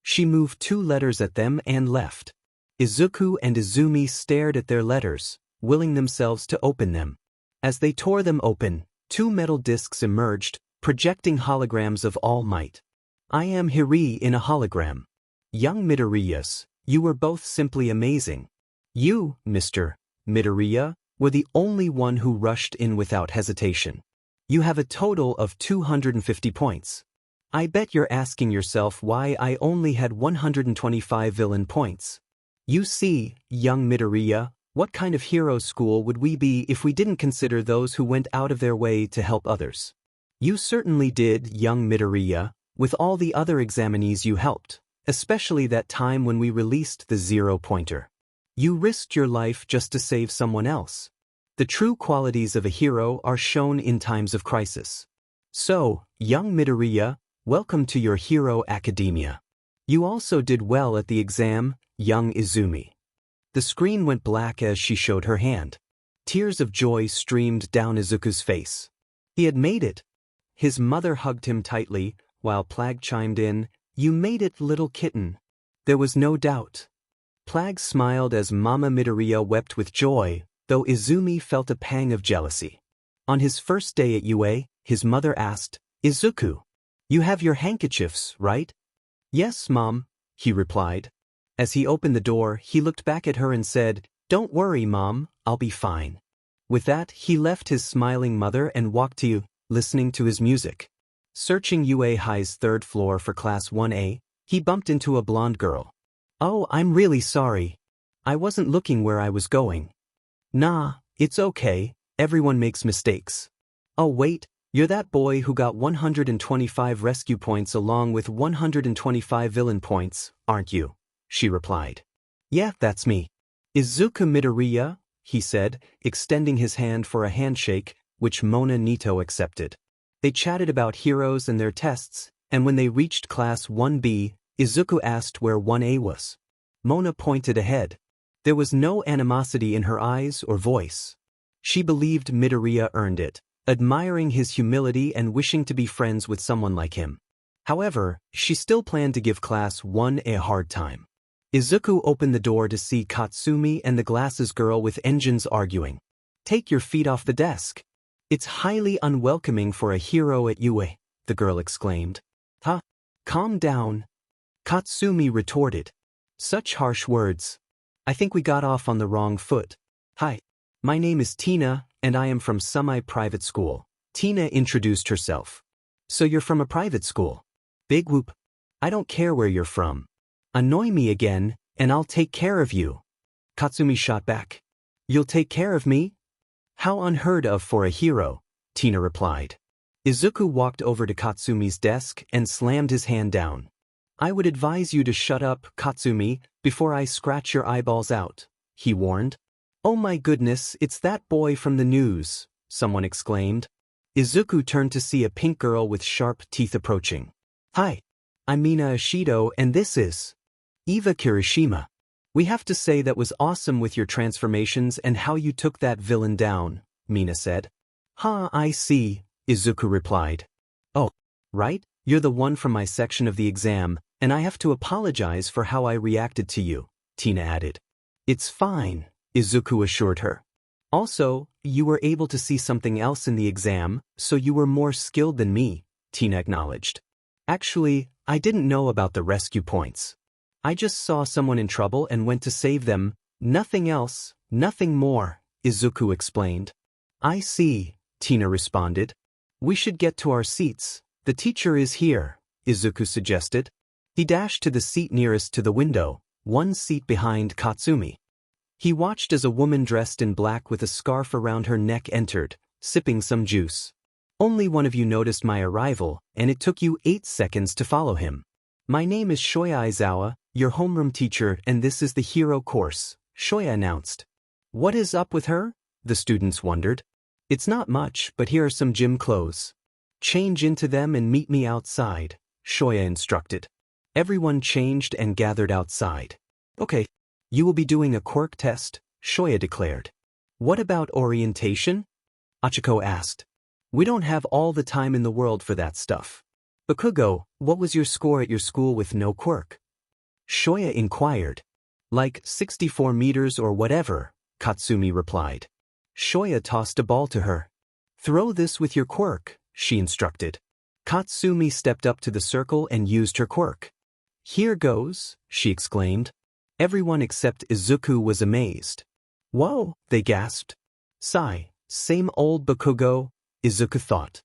A: She moved 2 letters at them and left. Izuku and Izumi stared at their letters, willing themselves to open them. As they tore them open, 2 metal discs emerged, projecting holograms of all might. I am Hiri in a hologram. Young Midoriyas, you were both simply amazing. You, Mr. Midoriya, were the only one who rushed in without hesitation. You have a total of 250 points. I bet you're asking yourself why I only had 125 villain points. You see, young Midoriya, what kind of hero school would we be if we didn't consider those who went out of their way to help others? You certainly did, young Midoriya, with all the other examinees you helped, especially that time when we released the 0-pointer. You risked your life just to save someone else. The true qualities of a hero are shown in times of crisis. So, young Midoriya, welcome to your hero academia. You also did well at the exam, young Izumi. The screen went black as she showed her hand. Tears of joy streamed down Izuku's face. He had made it. His mother hugged him tightly, while Plag chimed in, "You made it, little kitten." There was no doubt. Plag smiled as Mama Midoriya wept with joy, though Izumi felt a pang of jealousy. On his first day at UA, his mother asked, "Izuku, you have your handkerchiefs, right?" "Yes, Mom," he replied. As he opened the door, he looked back at her and said, "Don't worry, Mom, I'll be fine." With that, he left his smiling mother and walked to you, listening to his music. Searching UA High's 3rd floor for Class 1A, he bumped into a blonde girl. "Oh, I'm really sorry. I wasn't looking where I was going." "Nah, it's okay, everyone makes mistakes." "Oh wait, you're that boy who got 125 rescue points along with 125 villain points, aren't you?" she replied. "Yeah, that's me." "Izuku Midorya," he said, extending his hand for a handshake, which Mona Nito accepted. They chatted about heroes and their tests, and when they reached Class 1B, Izuku asked where 1A was. Mona pointed ahead. There was no animosity in her eyes or voice. She believed Midoriya earned it, admiring his humility and wishing to be friends with someone like him. However, she still planned to give Class 1A a hard time. Izuku opened the door to see Katsumi and the glasses girl with engines arguing. "Take your feet off the desk. It's highly unwelcoming for a hero at UA," the girl exclaimed. "Huh? Calm down," Katsumi retorted. "Such harsh words. I think we got off on the wrong foot." "Hi. My name is Tina, and I am from semi-private school." Tina introduced herself. "So you're from a private school?" "Big whoop. I don't care where you're from. Annoy me again, and I'll take care of you." Katsumi shot back. "You'll take care of me?" "How unheard of for a hero," Tina replied. Izuku walked over to Katsumi's desk and slammed his hand down. "I would advise you to shut up, Katsumi, before I scratch your eyeballs out," he warned. "Oh my goodness, it's that boy from the news," someone exclaimed. Izuku turned to see a pink girl with sharp teeth approaching. "Hi. I'm Mina Ishido and this is Eva Kirishima. We have to say that was awesome with your transformations and how you took that villain down," Mina said. "Huh, I see," Izuku replied. "Oh, right, you're the one from my section of the exam, and I have to apologize for how I reacted to you," Tina added. "It's fine," Izuku assured her. "Also, you were able to see something else in the exam, so you were more skilled than me," Tina acknowledged. "Actually, I didn't know about the rescue points. I just saw someone in trouble and went to save them, nothing else, nothing more," Izuku explained. "I see," Tina responded. "We should get to our seats. The teacher is here," Izuku suggested. He dashed to the seat nearest to the window, one seat behind Katsumi. He watched as a woman dressed in black with a scarf around her neck entered, sipping some juice. "Only one of you noticed my arrival, and it took you 8 seconds to follow him. My name is Shoya Aizawa, your homeroom teacher, and this is the hero course," Shoya announced. "What is up with her?" the students wondered. "It's not much, but here are some gym clothes. Change into them and meet me outside," Shoya instructed. Everyone changed and gathered outside. "Okay, you will be doing a quirk test," Shoya declared. "What about orientation?" Achiko asked. "We don't have all the time in the world for that stuff." "Bakugou, what was your score at your school with no quirk?" Shoya inquired. "Like 64 meters or whatever," Katsumi replied. Shoya tossed a ball to her. "Throw this with your quirk," she instructed. Katsumi stepped up to the circle and used her quirk. Here goes, she exclaimed. Everyone except Izuku was amazed. Whoa, they gasped. Sigh, same old Bakugou, Izuku thought.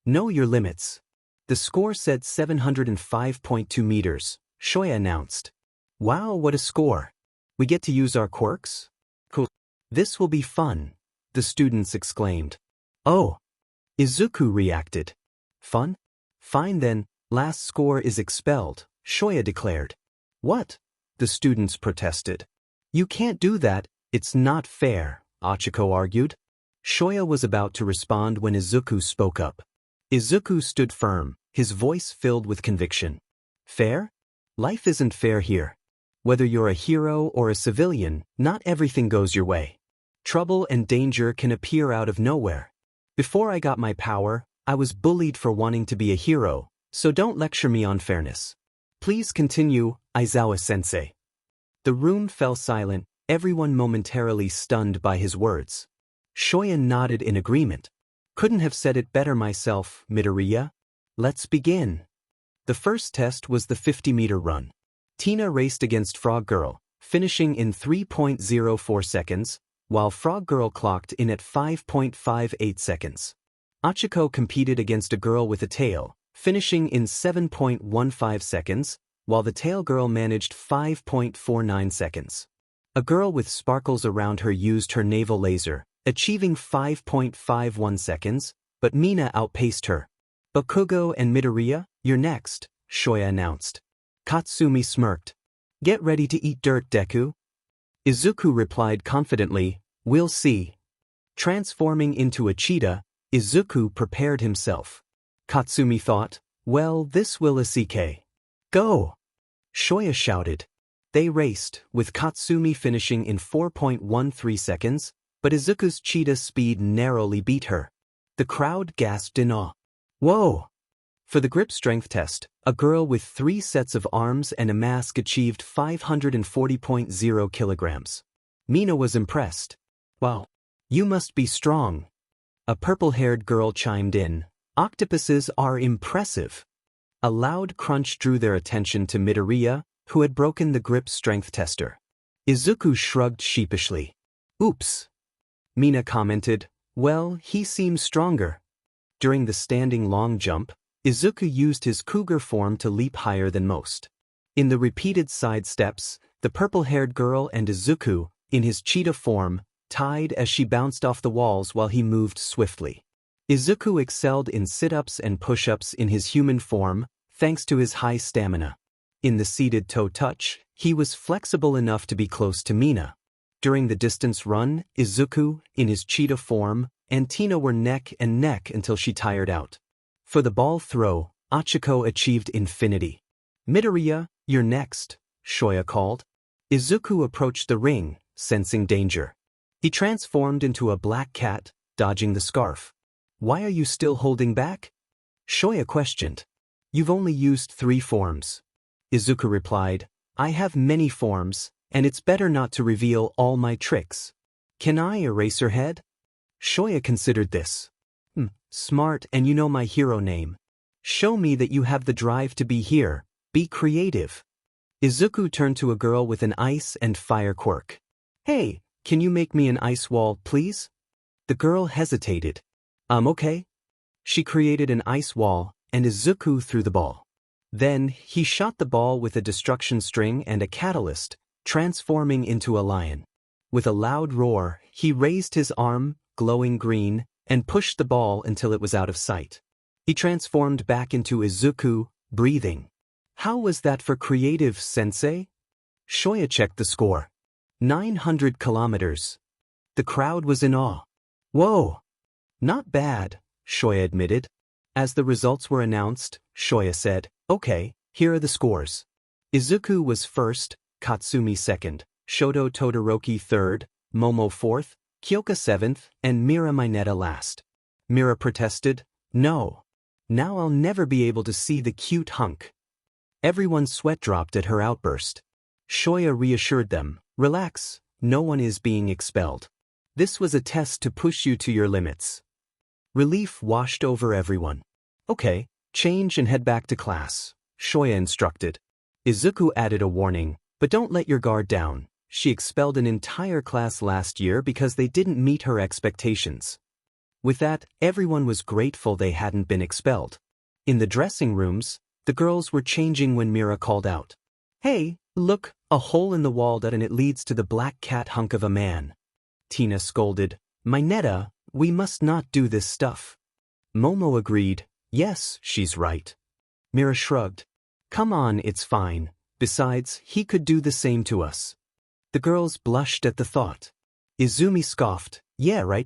A: Know your limits. The score said 705.2 meters, Shoya announced. Wow, what a score. We get to use our quirks? Cool. This will be fun, the students exclaimed. Oh, Izuku reacted. Fun? Fine then, last score is expelled, Shoya declared. What? The students protested. You can't do that, it's not fair, Achiko argued. Shoya was about to respond when Izuku spoke up. Izuku stood firm, his voice filled with conviction. Fair? Life isn't fair here. Whether you're a hero or a civilian, not everything goes your way. Trouble and danger can appear out of nowhere. Before I got my power, I was bullied for wanting to be a hero, so don't lecture me on fairness. Please continue, Aizawa-sensei. The room fell silent, everyone momentarily stunned by his words. Shoya nodded in agreement. Couldn't have said it better myself, Midorya. Let's begin. The first test was the 50-meter run. Tina raced against Frog Girl, finishing in 3.04 seconds, while Frog Girl clocked in at 5.58 seconds. Achiko competed against a girl with a tail, finishing in 7.15 seconds, while the tail girl managed 5.49 seconds. A girl with sparkles around her used her navel laser, achieving 5.51 seconds, but Mina outpaced her. Bakugou and Midorya, you're next, Shoya announced. Katsumi smirked. Get ready to eat dirt, Deku. Izuku replied confidently, we'll see. Transforming into a cheetah, Izuku prepared himself. Katsumi thought, well, this will a-ck. Go! Shoya shouted. They raced, with Katsumi finishing in 4.13 seconds, but Izuku's cheetah speed narrowly beat her. The crowd gasped in awe. Whoa! For the grip strength test, a girl with 3 sets of arms and a mask achieved 540.0 kilograms. Mina was impressed. Wow! You must be strong. A purple-haired girl chimed in. Octopuses are impressive. A loud crunch drew their attention to Midorya, who had broken the grip strength tester. Izuku shrugged sheepishly. Oops. Mina commented, well, he seems stronger. During the standing long jump, Izuku used his cougar form to leap higher than most. In the repeated side steps, the purple-haired girl and Izuku, in his cheetah form, tied as she bounced off the walls while he moved swiftly. Izuku excelled in sit-ups and push-ups in his human form, thanks to his high stamina. In the seated toe touch, he was flexible enough to be close to Mina. During the distance run, Izuku, in his cheetah form, and Tina were neck and neck until she tired out. For the ball throw, Achiko achieved infinity. Midorya, you're next, Shoya called. Izuku approached the ring, sensing danger. He transformed into a black cat, dodging the scarf. Why are you still holding back? Shoya questioned. You've only used 3 forms. Izuku replied, I have many forms, and it's better not to reveal all my tricks. Can I erase her head? Shoya considered this. Smart, and you know my hero name. Show me that you have the drive to be here, be creative. Izuku turned to a girl with an ice and fire quirk. Hey, can you make me an ice wall, please? The girl hesitated. Okay. She created an ice wall, and Izuku threw the ball. Then, he shot the ball with a destruction string and a catalyst, transforming into a lion. With a loud roar, he raised his arm, glowing green, and pushed the ball until it was out of sight. He transformed back into Izuku, breathing. How was that for creative, sensei? Shoya checked the score. 900 kilometers. The crowd was in awe. Whoa! Not bad, Shoya admitted. As the results were announced, Shoya said, okay, here are the scores. Izuku was first, Katsumi second, Shoto Todoroki third, Momo fourth, Kyoka seventh, and Marinette last. Mira protested, no. Now I'll never be able to see the cute hunk. Everyone's sweat dropped at her outburst. Shoya reassured them, relax, no one is being expelled. This was a test to push you to your limits. Relief washed over everyone. Okay, Change and head back to class, Shoya instructed. Izuku added a warning, but don't let your guard down. She expelled an entire class last year because they didn't meet her expectations. With that, everyone was grateful they hadn't been expelled. In the dressing rooms, the girls were changing when Mira called out. Hey, look, a hole in the wall and it leads to the black cat hunk of a man. Tina scolded, Marinette, we must not do this stuff. Momo agreed, yes, she's right. Mira shrugged. Come on, it's fine. Besides, he could do the same to us. The girls blushed at the thought. Izumi scoffed, yeah, right?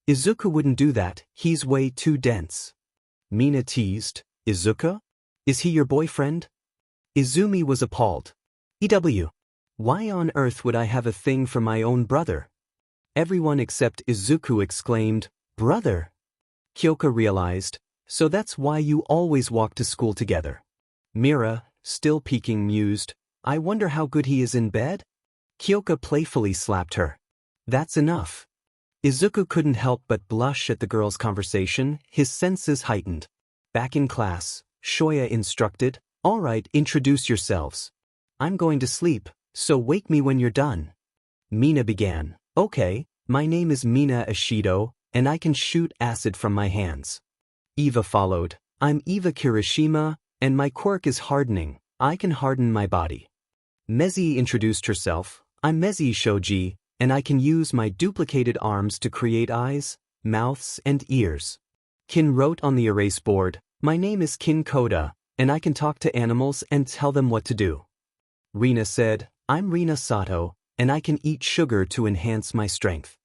A: Izuku wouldn't do that, he's way too dense. Mina teased, Izuku? Is he your boyfriend? Izumi was appalled. EW. Why on earth would I have a thing for my own brother? Everyone except Izuku exclaimed, brother. Kyoka realized, so that's why you always walk to school together. Mira, still peeking, mused, I wonder how good he is in bed? Kyoka playfully slapped her. That's enough. Izuku couldn't help but blush at the girls' conversation, his senses heightened. Back in class, Shoya instructed, all right, introduce yourselves. I'm going to sleep, so wake me when you're done. Mina began, okay, my name is Mina Ashido, and I can shoot acid from my hands. Eva followed, I'm Eva Kirishima, and my quirk is hardening, I can harden my body. Mezi introduced herself, I'm Mezi Shoji, and I can use my duplicated arms to create eyes, mouths, and ears. Kin wrote on the erase board, my name is Kin Koda, and I can talk to animals and tell them what to do. Rina said, I'm Rina Sato, and I can eat sugar to enhance my strength.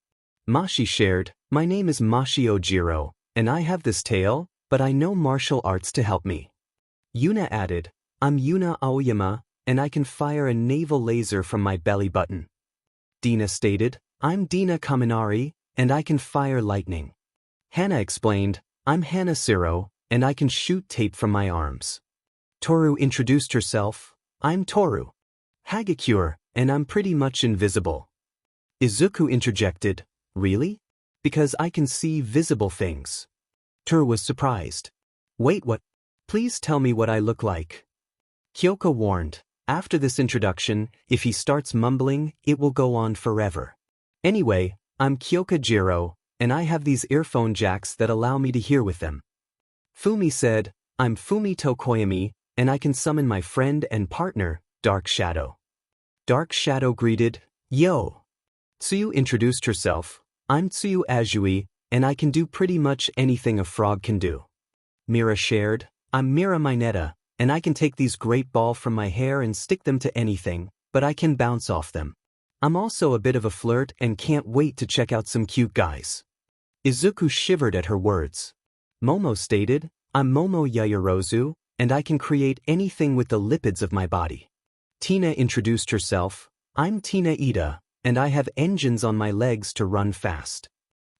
A: Mashi shared, my name is Mashi Ojiro, and I have this tail, but I know martial arts to help me. Yuna added, I'm Yuna Aoyama, and I can fire a naval laser from my belly button. Dina stated, I'm Dina Kaminari, and I can fire lightning. Hana explained, I'm Hana Siro, and I can shoot tape from my arms. Toru introduced herself, I'm Toru. Hagakure, and I'm pretty much invisible. Izuku interjected, really? Because I can see visible things. Toru was surprised. Wait, what? Please tell me what I look like. Kyoka warned, after this introduction, if he starts mumbling, it will go on forever. Anyway, I'm Kyoka Jiro, and I have these earphone jacks that allow me to hear with them. Fumi said, I'm Fumi Tokoyami, and I can summon my friend and partner, Dark Shadow. Dark Shadow greeted, yo. Tsuyu introduced herself, I'm Tsuyu Azui, and I can do pretty much anything a frog can do. Mira shared, I'm Mira Marinette, and I can take these great balls from my hair and stick them to anything, but I can bounce off them. I'm also a bit of a flirt and can't wait to check out some cute guys. Izuku shivered at her words. Momo stated, I'm Momo Yayarozu, and I can create anything with the lipids of my body. Tina introduced herself, I'm Tina Ida, and I have engines on my legs to run fast.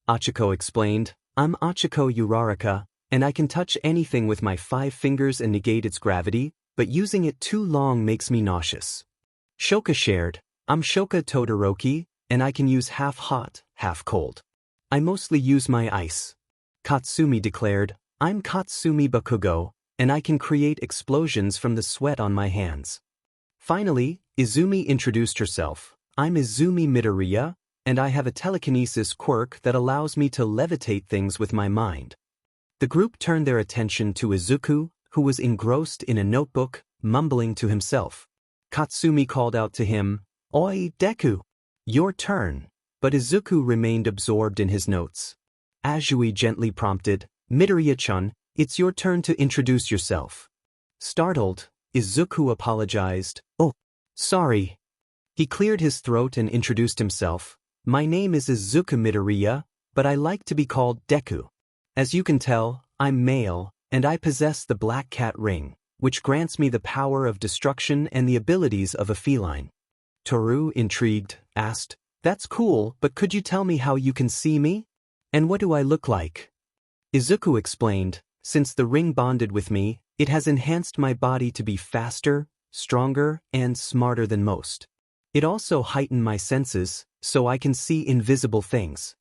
A: Achiko explained, I'm Achiko Uraraka, and I can touch anything with my 5 fingers and negate its gravity, but using it too long makes me nauseous. Shoka shared, I'm Shoka Todoroki, and I can use half hot, half cold. I mostly use my ice. Katsumi declared, I'm Katsumi Bakugou, and I can create explosions from the sweat on my hands. Finally, Izumi introduced herself, I'm Izumi Midorya, and I have a telekinesis quirk that allows me to levitate things with my mind. The group turned their attention to Izuku, who was engrossed in a notebook, mumbling to himself. Katsumi called out to him, Oi, Deku! Your turn, but Izuku remained absorbed in his notes. Azui gently prompted, Midoriya-chan, it's your turn to introduce yourself. Startled, Izuku apologized, oh, sorry. He cleared his throat and introduced himself, my name is Izuku Midorya, but I like to be called Deku. As you can tell, I'm male, and I possess the Black Cat Ring, which grants me the power of destruction and the abilities of a feline. Toru, intrigued, asked, that's cool, but could you tell me how you can see me? And what do I look like? Izuku explained, since the ring bonded with me, it has enhanced my body to be faster, stronger, and smarter than most. It also heightened my senses, so I can see invisible things.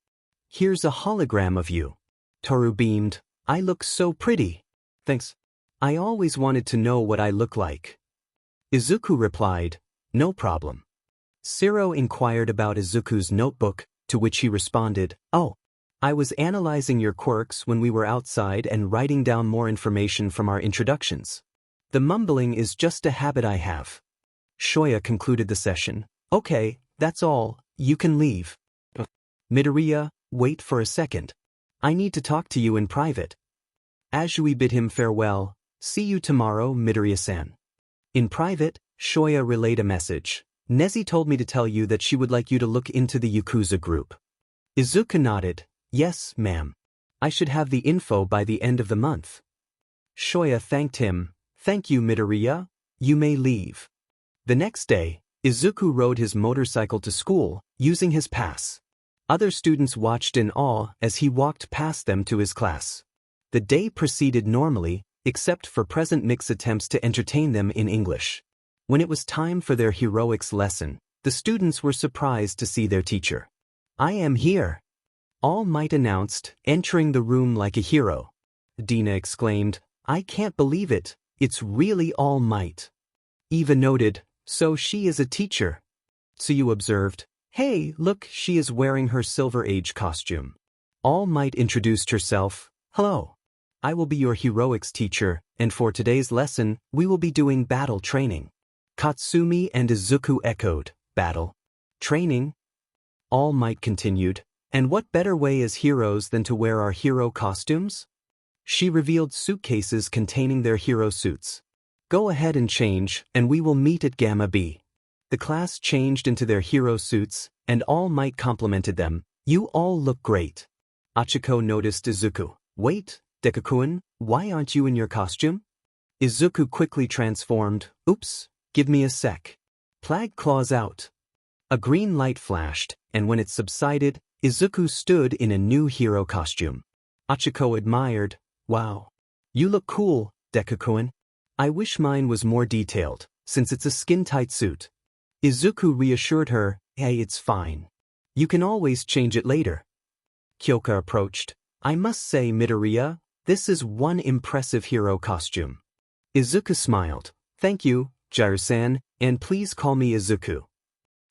A: Here's a hologram of you. Toru beamed, I look so pretty. Thanks. I always wanted to know what I look like. Izuku replied, no problem. Shiro inquired about Izuku's notebook, to which he responded, oh, I was analyzing your quirks when we were outside and writing down more information from our introductions. The mumbling is just a habit I have. Shoya concluded the session. Okay, that's all, you can leave. Midoriya, wait for a second. I need to talk to you in private. Azui bid him farewell. See you tomorrow, Midoriya-san. In private, Shoya relayed a message. Neji told me to tell you that she would like you to look into the Yakuza group. Izuku nodded. Yes, ma'am. I should have the info by the end of the month. Shoya thanked him. Thank you, Midoriya. You may leave. The next day, Izuku rode his motorcycle to school, using his pass. Other students watched in awe as he walked past them to his class. The day proceeded normally, except for Present Mix's attempts to entertain them in English. When it was time for their heroics lesson, the students were surprised to see their teacher. I am here. All Might announced, entering the room like a hero. Dina exclaimed, I can't believe it, it's really All Might. Eva noted, so she is a teacher. Tsuyu observed, hey, look, she is wearing her Silver Age costume. All Might introduced herself, hello. I will be your heroics teacher, and for today's lesson, we will be doing battle training. Katsumi and Izuku echoed, battle training? All Might continued, and what better way as heroes than to wear our hero costumes? She revealed suitcases containing their hero suits. Go ahead and change, and we will meet at Gamma B. The class changed into their hero suits, and All Might complimented them. You all look great. Achiko noticed Izuku. Wait, Deku-kun, why aren't you in your costume? Izuku quickly transformed. Oops, give me a sec. Plague claws out. A green light flashed, and when it subsided, Izuku stood in a new hero costume. Achiko admired. Wow. You look cool, Deku-kun. I wish mine was more detailed, since it's a skin-tight suit. Izuku reassured her, hey, it's fine. You can always change it later. Kyoka approached. I must say, Midoriya, this is one impressive hero costume. Izuku smiled. Thank you, Jiru-san, and please call me Izuku.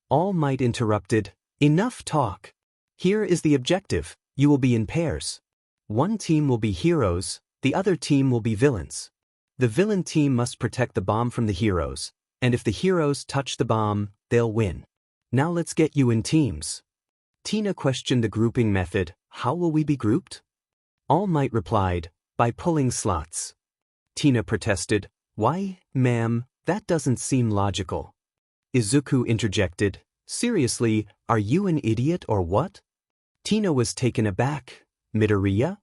A: All Might interrupted. Enough talk. Here is the objective. You will be in pairs. One team will be heroes, the other team will be villains. The villain team must protect the bomb from the heroes, and if the heroes touch the bomb, they'll win. Now let's get you in teams. Tina questioned the grouping method. How will we be grouped? All Might replied, by pulling slots. Tina protested. Why, ma'am, that doesn't seem logical. Izuku interjected. Seriously, are you an idiot or what? Tina was taken aback. Midoriya?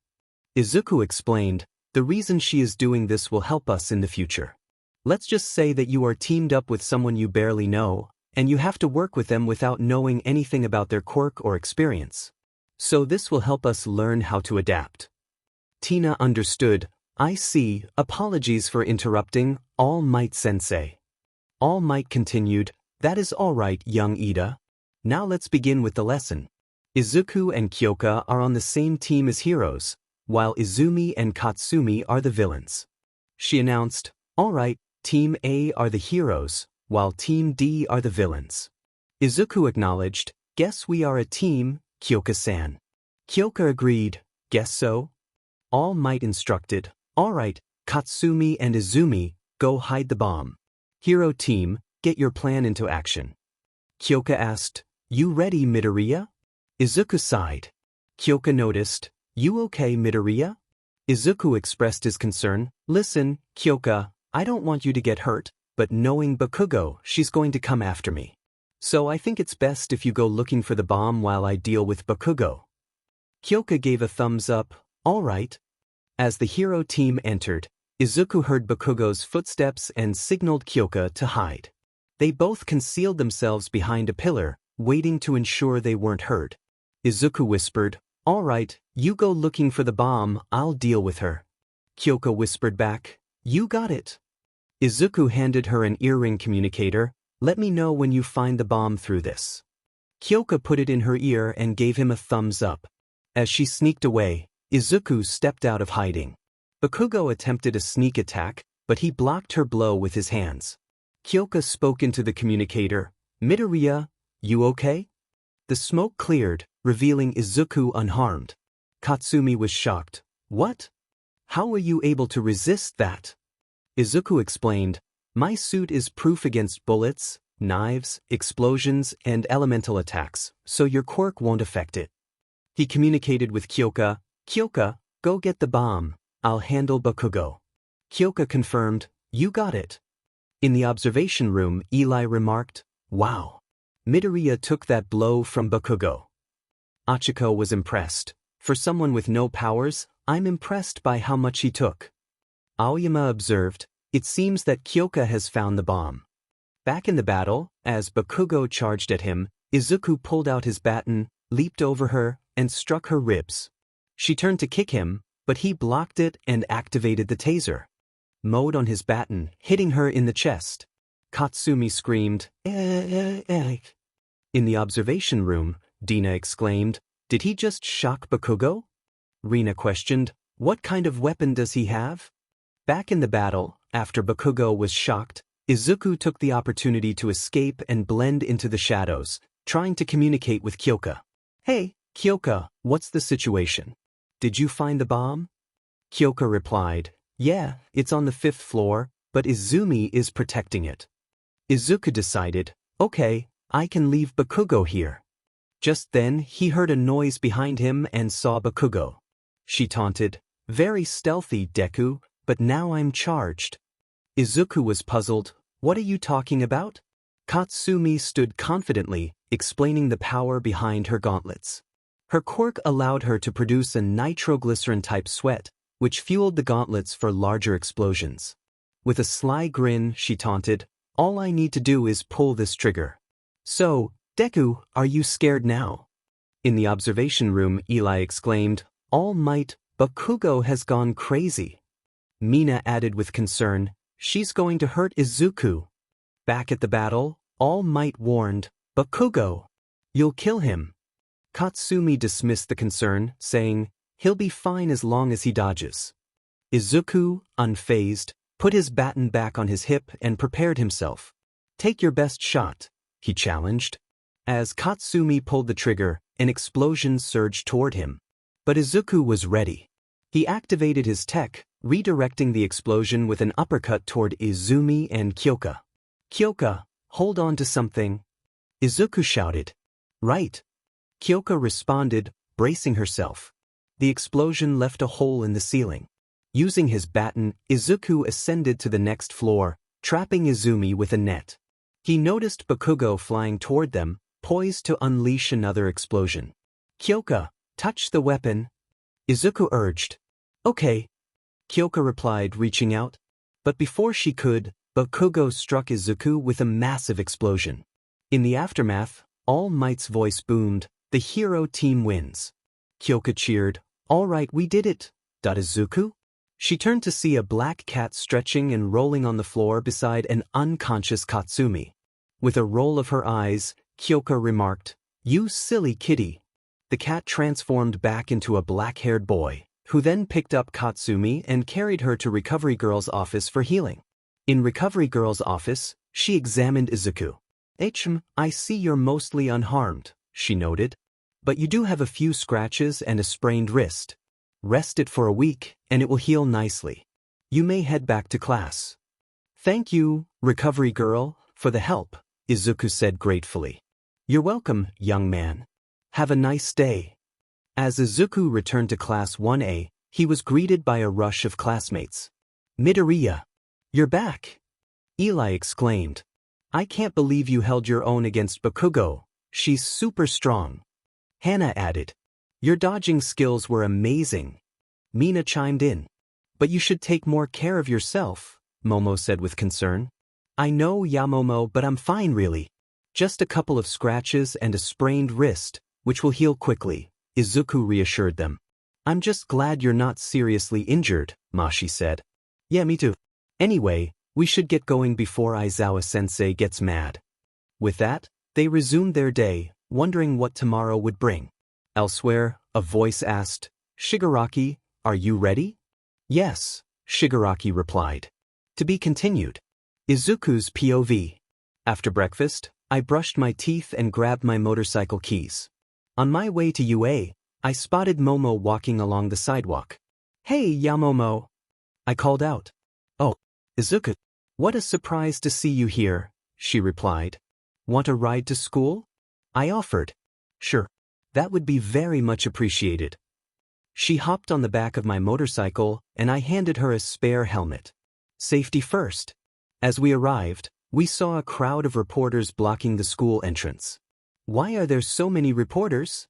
A: Izuku explained, the reason she is doing this will help us in the future. Let's just say that you are teamed up with someone you barely know, and you have to work with them without knowing anything about their quirk or experience. So this will help us learn how to adapt. Tina understood. I see, apologies for interrupting, All Might Sensei. All Might continued, that is all right, young Ida. Now let's begin with the lesson. Izuku and Kyoka are on the same team as heroes, while Izumi and Katsumi are the villains. She announced, all right, Team A are the heroes, while Team D are the villains. Izuku acknowledged, guess we are a team, Kyoka-san. Kyoka agreed, guess so? All Might instructed, all right, Katsumi and Izumi, go hide the bomb. Hero team, get your plan into action. Kyoka asked, you ready, Midoriya? Izuku sighed. Kyoka noticed, you okay, Midoriya? Izuku expressed his concern, listen, Kyoka, I don't want you to get hurt, but knowing Bakugou, she's going to come after me. So I think it's best if you go looking for the bomb while I deal with Bakugou. Kyoka gave a thumbs up, all right. As the hero team entered, Izuku heard Bakugou's footsteps and signaled Kyoka to hide. They both concealed themselves behind a pillar, waiting to ensure they weren't heard. Izuku whispered, all right, you go looking for the bomb, I'll deal with her. Kyoka whispered back, you got it. Izuku handed her an earring communicator, let me know when you find the bomb through this. Kyoka put it in her ear and gave him a thumbs up. As she sneaked away, Izuku stepped out of hiding. Bakugou attempted a sneak attack, but he blocked her blow with his hands. Kyoka spoke into the communicator, "Midorya, you okay?" The smoke cleared, revealing Izuku unharmed. Katsumi was shocked. "What? How were you able to resist that?" Izuku explained, "My suit is proof against bullets, knives, explosions, and elemental attacks, so your quirk won't affect it." He communicated with Kyoka, "Kyoka, go get the bomb. I'll handle Bakugou." Kyoka confirmed, "You got it." In the observation room, Eli remarked, "Wow. Midoriya took that blow from Bakugou." Achiko was impressed. "For someone with no powers, I'm impressed by how much he took." Aoyama observed, "It seems that Kyoka has found the bomb." Back in the battle, as Bakugou charged at him, Izuku pulled out his baton, leaped over her, and struck her ribs. She turned to kick him, but he blocked it and activated the taser. Mowed on his baton, hitting her in the chest. Katsumi screamed, "Eh." In the observation room, Dina exclaimed, "Did he just shock Bakugou?" Rina questioned, "What kind of weapon does he have?" Back in the battle, after Bakugou was shocked, Izuku took the opportunity to escape and blend into the shadows, trying to communicate with Kyoka. "Hey, Kyoka, what's the situation? Did you find the bomb?" Kyoka replied, "Yeah, it's on the 5th floor, but Izumi is protecting it." Izuku decided, "Okay, I can leave Bakugou here." Just then, he heard a noise behind him and saw Bakugou. She taunted, "Very stealthy, Deku, but now I'm charged." Izuku was puzzled. "What are you talking about?" Katsumi stood confidently, explaining the power behind her gauntlets. Her quirk allowed her to produce a nitroglycerin-type sweat, which fueled the gauntlets for larger explosions. With a sly grin, she taunted, "All I need to do is pull this trigger." "So, Deku, are you scared now?" In the observation room, Eli exclaimed, "All might, Bakugou has gone crazy." Mina added with concern, "She's going to hurt Izuku." Back at the battle, All Might warned, "Bakugou, you'll kill him." Katsumi dismissed the concern, saying, "He'll be fine as long as he dodges." Izuku, unfazed, put his baton back on his hip and prepared himself. "Take your best shot," he challenged. As Katsumi pulled the trigger, an explosion surged toward him. But Izuku was ready. He activated his tech, redirecting the explosion with an uppercut toward Izumi and Kyoka. "Kyoka, hold on to something," Izuku shouted. "Right." Kyoka responded, bracing herself. The explosion left a hole in the ceiling. Using his baton, Izuku ascended to the next floor, trapping Izumi with a net. He noticed Bakugou flying toward them, poised to unleash another explosion. "Kyoka, touch the weapon," Izuku urged. "Okay," Kyoka replied, reaching out. But before she could, Bakugou struck Izuku with a massive explosion. In the aftermath, All Might's voice boomed, "The hero team wins." Kyoka cheered, "All right, we did it." Izuku? She turned to see a black cat stretching and rolling on the floor beside an unconscious Katsumi. With a roll of her eyes, Kyoka remarked, "You silly kitty." The cat transformed back into a black-haired boy, who then picked up Katsumi and carried her to Recovery Girl's office for healing. In Recovery Girl's office, she examined Izuku. I see you're mostly unharmed," she noted. "But you do have a few scratches and a sprained wrist. Rest it for a week, and it will heal nicely. You may head back to class." "Thank you, Recovery Girl, for the help," Izuku said gratefully. "You're welcome, young man. Have a nice day." As Izuku returned to Class 1A, he was greeted by a rush of classmates. "Midoriya, you're back!" Eli exclaimed. "I can't believe you held your own against Bakugou. She's super strong." Hana added, "Your dodging skills were amazing." Mina chimed in. "But you should take more care of yourself," Momo said with concern. "I know, Yamomo, but I'm fine really. Just a couple of scratches and a sprained wrist, which will heal quickly," Izuku reassured them. "I'm just glad you're not seriously injured," Mashi said. "Yeah, me too. Anyway, we should get going before Aizawa-sensei gets mad." With that, they resumed their day, wondering what tomorrow would bring. Elsewhere, a voice asked, "Shigaraki, are you ready?" Yes, Shigaraki replied. To be continued. Izuku's POV. After breakfast, I brushed my teeth and grabbed my motorcycle keys. On my way to UA, I spotted Momo walking along the sidewalk. Hey, Yamomo! I called out. Oh, Izuku. What a surprise to see you here, she replied. Want a ride to school? I offered. Sure. That would be very much appreciated. She hopped on the back of my motorcycle and I handed her a spare helmet. Safety first. As we arrived, we saw a crowd of reporters blocking the school entrance. Why are there so many reporters?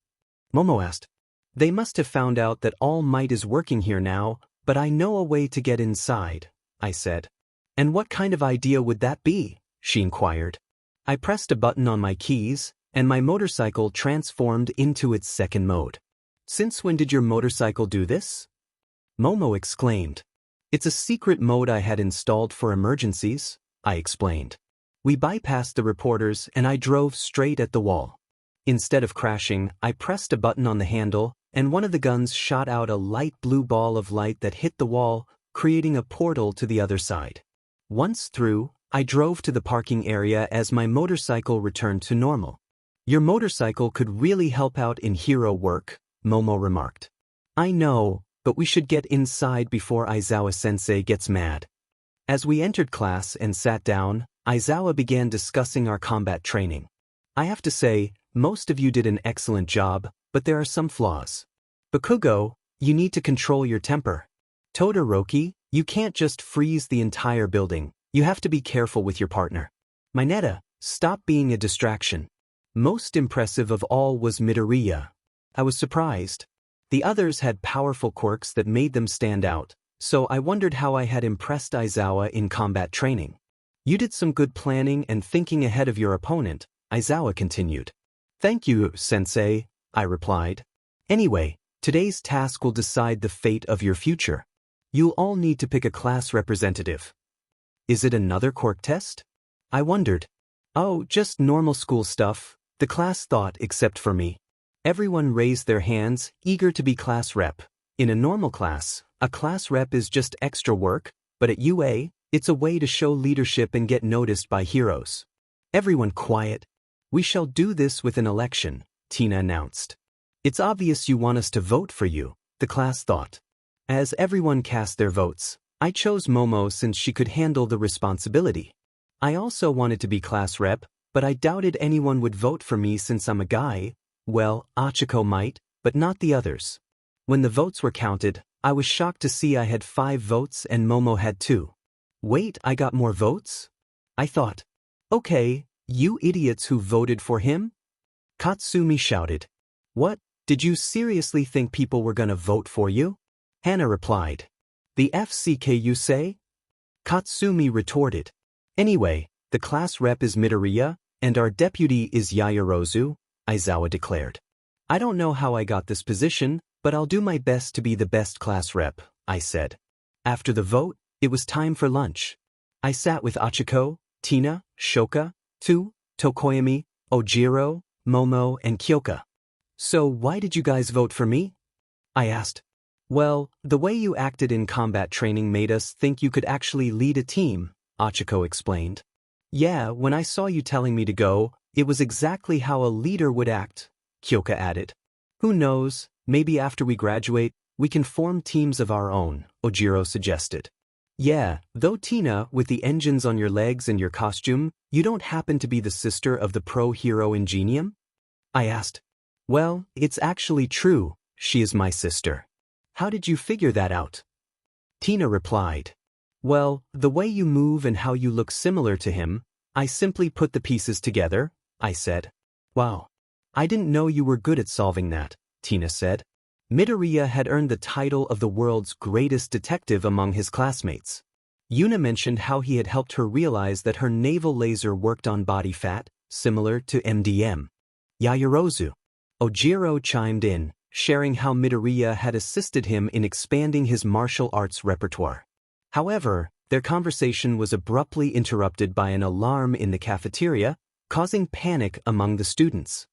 A: Momo asked. They must have found out that All Might is working here now, but I know a way to get inside, I said. And what kind of idea would that be? She inquired. I pressed a button on my keys, and my motorcycle transformed into its second mode. Since when did your motorcycle do this? Momo exclaimed. It's a secret mode I had installed for emergencies, I explained. We bypassed the reporters and I drove straight at the wall. Instead of crashing, I pressed a button on the handle, and one of the guns shot out a light blue ball of light that hit the wall, creating a portal to the other side. Once through, I drove to the parking area as my motorcycle returned to normal. Your motorcycle could really help out in hero work, Momo remarked. I know, but we should get inside before Aizawa-sensei gets mad. As we entered class and sat down, Aizawa began discussing our combat training. I have to say, most of you did an excellent job, but there are some flaws. Bakugou, you need to control your temper. Todoroki, you can't just freeze the entire building, you have to be careful with your partner. Marinette, stop being a distraction. Most impressive of all was Midorya. I was surprised. The others had powerful quirks that made them stand out, so I wondered how I had impressed Aizawa in combat training. You did some good planning and thinking ahead of your opponent, Aizawa continued. Thank you, sensei, I replied. Anyway, today's task will decide the fate of your future. You'll all need to pick a class representative. Is it another quirk test? I wondered. Oh, just normal school stuff, the class thought, except for me. Everyone raised their hands, eager to be class rep. In a normal class, a class rep is just extra work, but at UA, it's a way to show leadership and get noticed by heroes. Everyone quiet. We shall do this with an election, Tina announced. It's obvious you want us to vote for you, the class thought. As everyone cast their votes, I chose Momo since she could handle the responsibility. I also wanted to be class rep, but I doubted anyone would vote for me since I'm a guy. Well, Achiko might, but not the others. When the votes were counted, I was shocked to see I had 5 votes and Momo had 2. Wait, I got more votes? I thought. Okay, you idiots who voted for him? Katsumi shouted. What, did you seriously think people were gonna vote for you? Hana replied. The FCK you say? Katsumi retorted. Anyway, the class rep is Midorya, and our deputy is Yaoyorozu, Aizawa declared. I don't know how I got this position, but I'll do my best to be the best class rep, I said. After the vote, it was time for lunch. I sat with Achiko, Tina, Shoka, Tu, Tokoyami, Ojiro, Momo, and Kyoka. So why did you guys vote for me? I asked. Well, the way you acted in combat training made us think you could actually lead a team, Achiko explained. Yeah, when I saw you telling me to go, it was exactly how a leader would act, Kyoka added. Who knows, maybe after we graduate, we can form teams of our own, Ojiro suggested. Yeah, though Tina, with the engines on your legs and your costume, you don't happen to be the sister of the pro-hero Ingenium? I asked. Well, it's actually true, she is my sister. How did you figure that out? Tina replied. Well, the way you move and how you look similar to him, I simply put the pieces together, I said. Wow. I didn't know you were good at solving that, Tina said. Midorya had earned the title of the world's greatest detective among his classmates. Yuna mentioned how he had helped her realize that her navel laser worked on body fat, similar to MDM. Yaoyorozu. Ojiro chimed in, sharing how Midorya had assisted him in expanding his martial arts repertoire. However, their conversation was abruptly interrupted by an alarm in the cafeteria, causing panic among the students.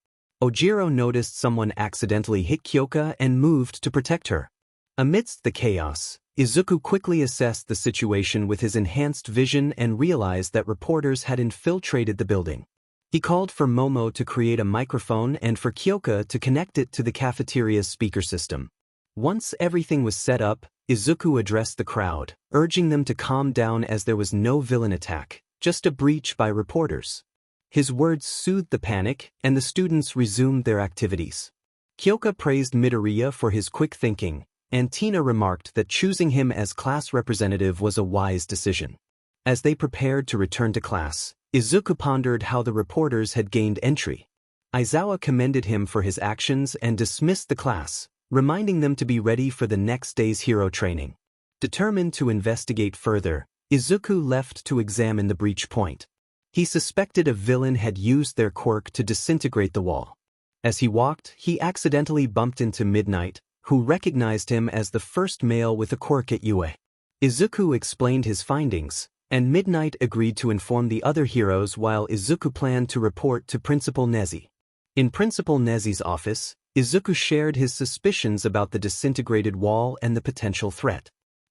A: Ojiro noticed someone accidentally hit Kyoka and moved to protect her. Amidst the chaos, Izuku quickly assessed the situation with his enhanced vision and realized that reporters had infiltrated the building. He called for Momo to create a microphone and for Kyoka to connect it to the cafeteria's speaker system. Once everything was set up, Izuku addressed the crowd, urging them to calm down as there was no villain attack, just a breach by reporters. His words soothed the panic, and the students resumed their activities. Kyoka praised Midoriya for his quick thinking, and Tina remarked that choosing him as class representative was a wise decision. As they prepared to return to class, Izuku pondered how the reporters had gained entry. Aizawa commended him for his actions and dismissed the class, reminding them to be ready for the next day's hero training. Determined to investigate further, Izuku left to examine the breach point. He suspected a villain had used their quirk to disintegrate the wall. As he walked, he accidentally bumped into Midnight, who recognized him as the first male with a quirk at UA. Izuku explained his findings, and Midnight agreed to inform the other heroes while Izuku planned to report to Principal Nezi. In Principal Nezi's office, Izuku shared his suspicions about the disintegrated wall and the potential threat.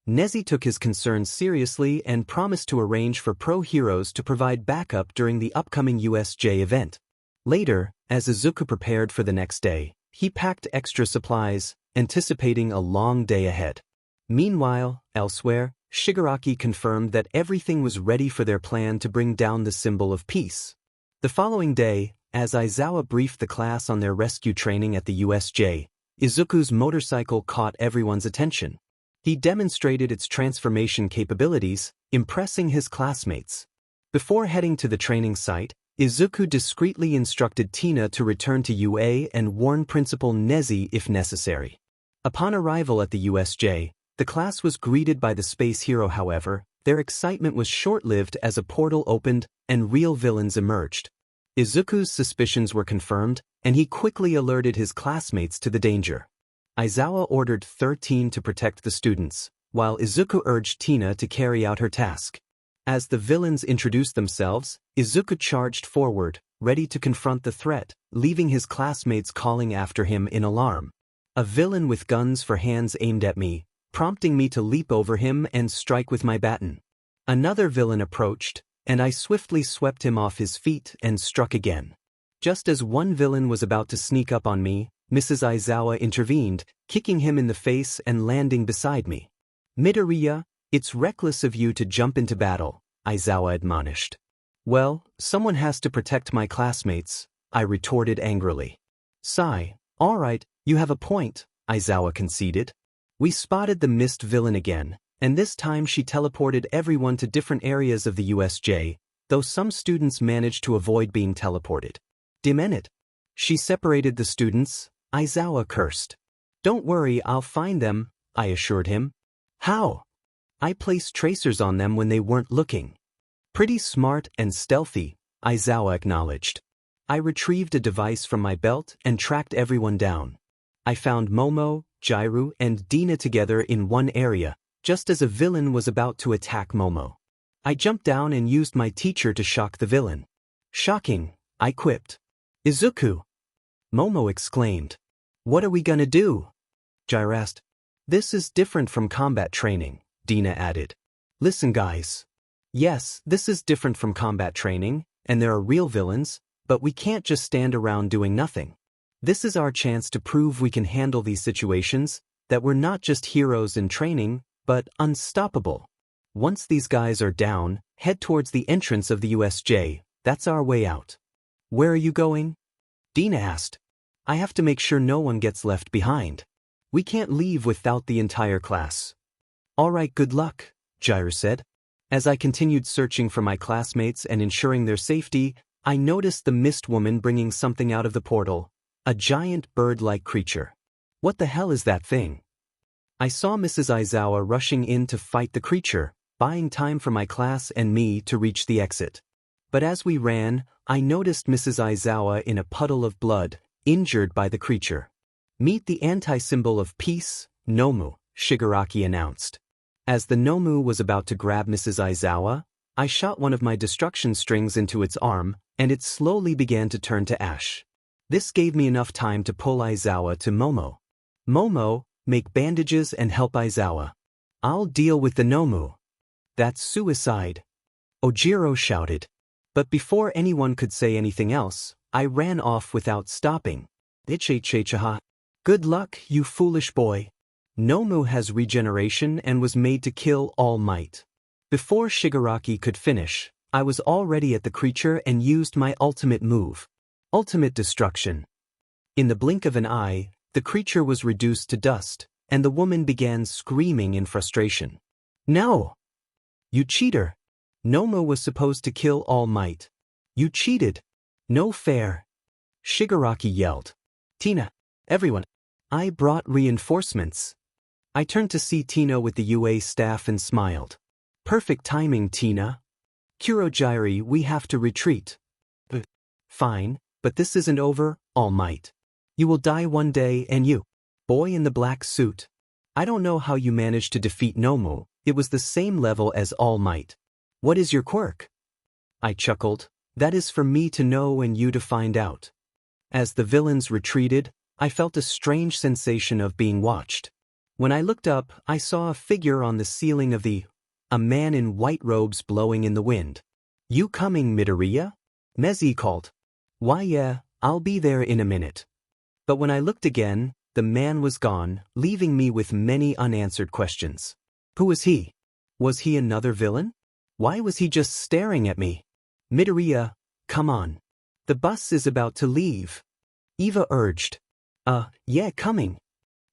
A: Nezi took his concerns seriously and promised to arrange for pro heroes to provide backup during the upcoming USJ event. Later, as Izuku prepared for the next day, he packed extra supplies, anticipating a long day ahead. Meanwhile, elsewhere, Shigaraki confirmed that everything was ready for their plan to bring down the symbol of peace. The following day, as Aizawa briefed the class on their rescue training at the USJ, Izuku's motorcycle caught everyone's attention. He demonstrated its transformation capabilities, impressing his classmates. Before heading to the training site, Izuku discreetly instructed Tina to return to UA and warn Principal Nezi if necessary. Upon arrival at the USJ, the class was greeted by the space hero. However, their excitement was short-lived as a portal opened and real villains emerged. Izuku's suspicions were confirmed, and he quickly alerted his classmates to the danger. Aizawa ordered 13 to protect the students, while Izuku urged Tina to carry out her task. As the villains introduced themselves, Izuku charged forward, ready to confront the threat, leaving his classmates calling after him in alarm. A villain with guns for hands aimed at me, prompting me to leap over him and strike with my baton. Another villain approached, and I swiftly swept him off his feet and struck again. Just as one villain was about to sneak up on me, Mrs. Aizawa intervened, kicking him in the face and landing beside me. "Midoriya, it's reckless of you to jump into battle," Aizawa admonished. "Well, someone has to protect my classmates," I retorted angrily. "Sigh, all right, you have a point," Aizawa conceded. We spotted the mist villain again, and this time she teleported everyone to different areas of the USJ, though some students managed to avoid being teleported. "Damn it." She separated the students, Aizawa cursed. "Don't worry, I'll find them," I assured him. "How?" "I placed tracers on them when they weren't looking." "Pretty smart and stealthy," Aizawa acknowledged. I retrieved a device from my belt and tracked everyone down. I found Momo, Jairu, and Dina together in one area, just as a villain was about to attack Momo. I jumped down and used my teacher to shock the villain. "Shocking," I quipped. "Izuku!" Momo exclaimed. "What are we gonna do?" Jairu asked. "This is different from combat training," Dina added. "Listen guys. Yes, this is different from combat training, and there are real villains, but we can't just stand around doing nothing. This is our chance to prove we can handle these situations, that we're not just heroes in training, but unstoppable. Once these guys are down, head towards the entrance of the USJ, that's our way out." "Where are you going?" Dina asked. "I have to make sure no one gets left behind. We can't leave without the entire class." "All right, good luck," Jairu said. As I continued searching for my classmates and ensuring their safety, I noticed the mist woman bringing something out of the portal. A giant bird-like creature. "What the hell is that thing?" I saw Mrs. Aizawa rushing in to fight the creature, buying time for my class and me to reach the exit. But as we ran, I noticed Mrs. Aizawa in a puddle of blood, injured by the creature. "Meet the anti-symbol of peace, Nomu," Shigaraki announced. As the Nomu was about to grab Mrs. Aizawa, I shot one of my destruction strings into its arm, and it slowly began to turn to ash. This gave me enough time to pull Aizawa to Momo. "Momo, make bandages and help Aizawa." I'll deal with the Nomu. That's suicide, Ojiro shouted. But before anyone could say anything else, I ran off without stopping. Ichichichaha. Good luck, you foolish boy. Nomu has regeneration and was made to kill All Might. Before Shigaraki could finish, I was already at the creature and used my ultimate move. Ultimate destruction. In the blink of an eye, the creature was reduced to dust, and the woman began screaming in frustration. No! You cheater! Nomu was supposed to kill All Might. You cheated! No fair! Shigaraki yelled. Tina! Everyone! I brought reinforcements. I turned to see Tina with the UA staff and smiled. Perfect timing, Tina. Kurogiri, we have to retreat. Fine, but this isn't over, All Might. You will die one day and you. Boy in the black suit. I don't know how you managed to defeat Nomu, it was the same level as All Might. What is your quirk? I chuckled. That is for me to know and you to find out. As the villains retreated, I felt a strange sensation of being watched. When I looked up, I saw a figure on the ceiling of a man in white robes blowing in the wind. You coming, Midorya? Mezi called. Why yeah, I'll be there in a minute. But when I looked again, the man was gone, leaving me with many unanswered questions. Who was he? Was he another villain? Why was he just staring at me? Midorya, come on. The bus is about to leave. Eva urged. Yeah, coming.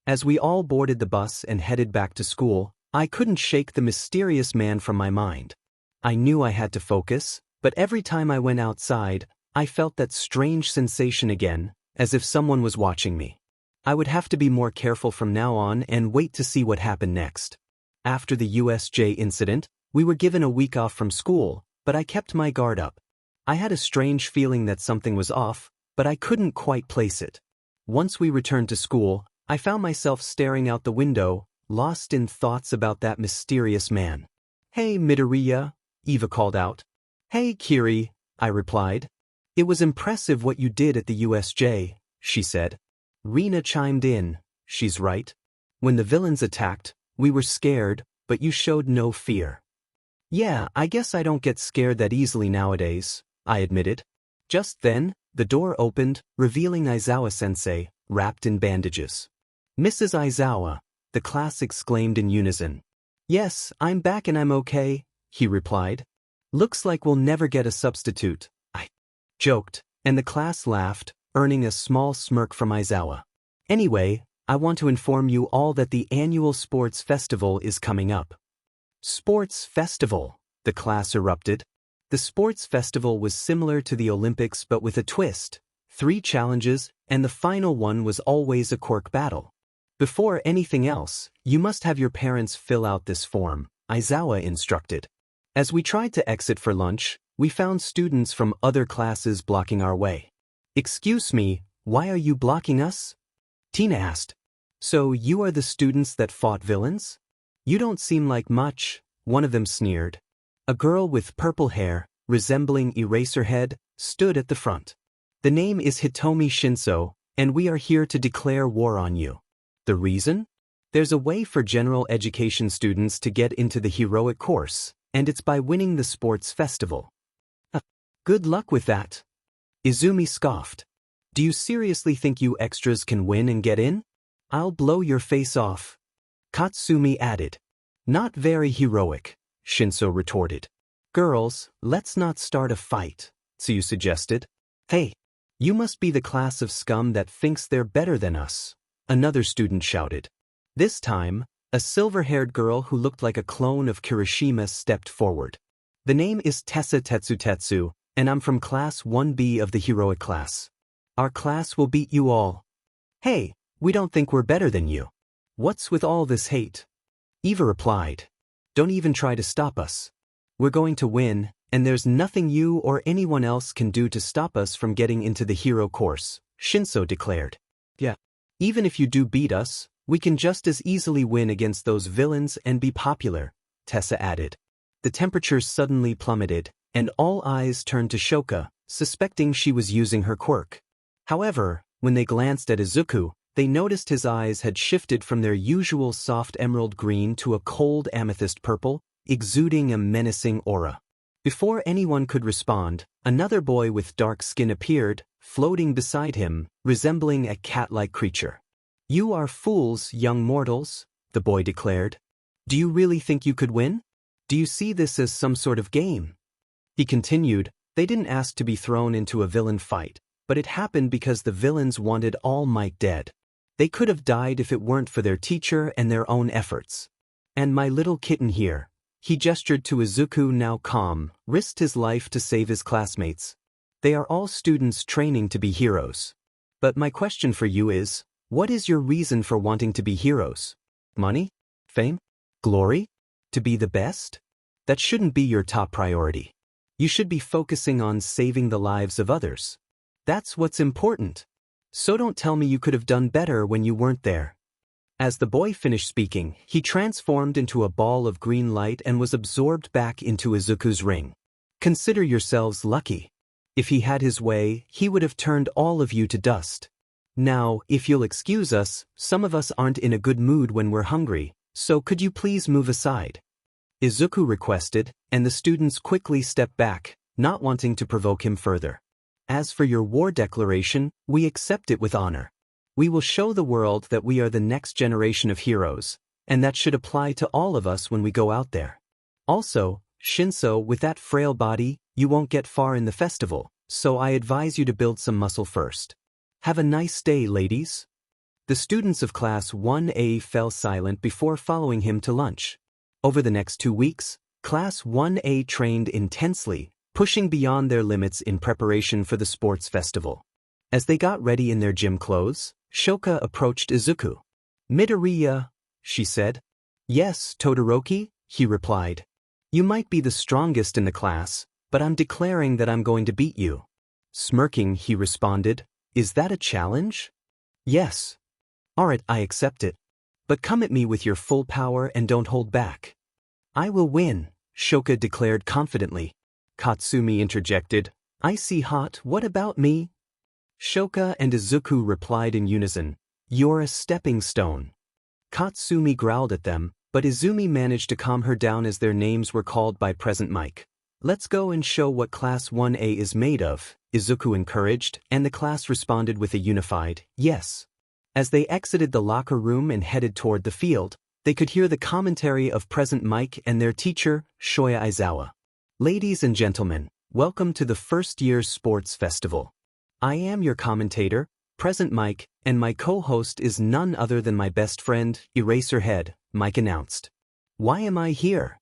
A: As we all boarded the bus and headed back to school, I couldn't shake the mysterious man from my mind. I knew I had to focus, but every time I went outside, I felt that strange sensation again, as if someone was watching me. I would have to be more careful from now on and wait to see what happened next. After the USJ incident, we were given a week off from school, but I kept my guard up. I had a strange feeling that something was off, but I couldn't quite place it. Once we returned to school, I found myself staring out the window, lost in thoughts about that mysterious man. Hey, Midorya, Eva called out. Hey, Kiri, I replied. It was impressive what you did at the USJ, she said. Rina chimed in. She's right. When the villains attacked, we were scared, but you showed no fear. Yeah, I guess I don't get scared that easily nowadays, I admitted. Just then, the door opened, revealing Aizawa-sensei, wrapped in bandages. Mrs. Aizawa, the class exclaimed in unison. Yes, I'm back and I'm okay, he replied. Looks like we'll never get a substitute, I joked, and the class laughed, earning a small smirk from Aizawa. Anyway, I want to inform you all that the annual sports festival is coming up. Sports festival, the class erupted. The sports festival was similar to the Olympics but with a twist. 3 challenges, and the final one was always a quirk battle. Before anything else, you must have your parents fill out this form, Aizawa instructed. As we tried to exit for lunch, we found students from other classes blocking our way. Excuse me, why are you blocking us? Tina asked. So you are the students that fought villains? You don't seem like much, one of them sneered. A girl with purple hair, resembling Eraserhead, stood at the front. The name is Hitomi Shinso, and we are here to declare war on you. The reason? There's a way for general education students to get into the heroic course, and it's by winning the sports festival. Good luck with that. Izumi scoffed. Do you seriously think you extras can win and get in? I'll blow your face off. Katsumi added. Not very heroic, Shinso retorted. Girls, let's not start a fight, Tsuyu suggested. Hey, you must be the class of scum that thinks they're better than us, another student shouted. This time, a silver-haired girl who looked like a clone of Kirishima stepped forward. The name is Tessa Tetsu, and I'm from Class 1B of the heroic class. Our class will beat you all. Hey, we don't think we're better than you. What's with all this hate? Eva replied. Don't even try to stop us. We're going to win, and there's nothing you or anyone else can do to stop us from getting into the hero course, Shinso declared. Yeah. Even if you do beat us, we can just as easily win against those villains and be popular, Tessa added. The temperature suddenly plummeted, and all eyes turned to Shoka, suspecting she was using her quirk. However, when they glanced at Izuku, they noticed his eyes had shifted from their usual soft emerald green to a cold amethyst purple, exuding a menacing aura. Before anyone could respond, another boy with dark skin appeared, floating beside him, resembling a cat-like creature. "You are fools, young mortals," the boy declared. "Do you really think you could win? Do you see this as some sort of game?" He continued, "They didn't ask to be thrown into a villain fight, but it happened because the villains wanted All Might dead. They could have died if it weren't for their teacher and their own efforts. And my little kitten here," he gestured to Izuku, now calm, risked his life to save his classmates. "They are all students training to be heroes. But my question for you is, what is your reason for wanting to be heroes? Money? Fame? Glory? To be the best? That shouldn't be your top priority. You should be focusing on saving the lives of others. That's what's important. So don't tell me you could have done better when you weren't there." As the boy finished speaking, he transformed into a ball of green light and was absorbed back into Izuku's ring. "Consider yourselves lucky. If he had his way, he would have turned all of you to dust. Now, if you'll excuse us, some of us aren't in a good mood when we're hungry, so could you please move aside?" Izuku requested, and the students quickly stepped back, not wanting to provoke him further. "As for your war declaration, we accept it with honor. We will show the world that we are the next generation of heroes, and that should apply to all of us when we go out there. Also, Shinso, with that frail body, you won't get far in the festival, so I advise you to build some muscle first. Have a nice day, ladies." The students of Class 1A fell silent before following him to lunch. Over the next 2 weeks, Class 1A trained intensely, pushing beyond their limits in preparation for the sports festival. As they got ready in their gym clothes, Shoka approached Izuku. "Midoriya," she said. "Yes, Todoroki," he replied. "You might be the strongest in the class, but I'm declaring that I'm going to beat you." Smirking, he responded, "Is that a challenge?" "Yes." "Alright, I accept it. But come at me with your full power and don't hold back." "I will win," Shoka declared confidently. Katsumi interjected, "Icy hot, what about me?" Shoka and Izuku replied in unison, "You're a stepping stone." Katsumi growled at them, but Izumi managed to calm her down as their names were called by Present Mike. "Let's go and show what Class 1A is made of," Izuku encouraged, and the class responded with a unified, "Yes." As they exited the locker room and headed toward the field, they could hear the commentary of Present Mike and their teacher, Shoya Aizawa. "Ladies and gentlemen, welcome to the first year's sports festival. I am your commentator, Present Mike, and my co-host is none other than my best friend, Eraserhead," Mike announced. "Why am I here?"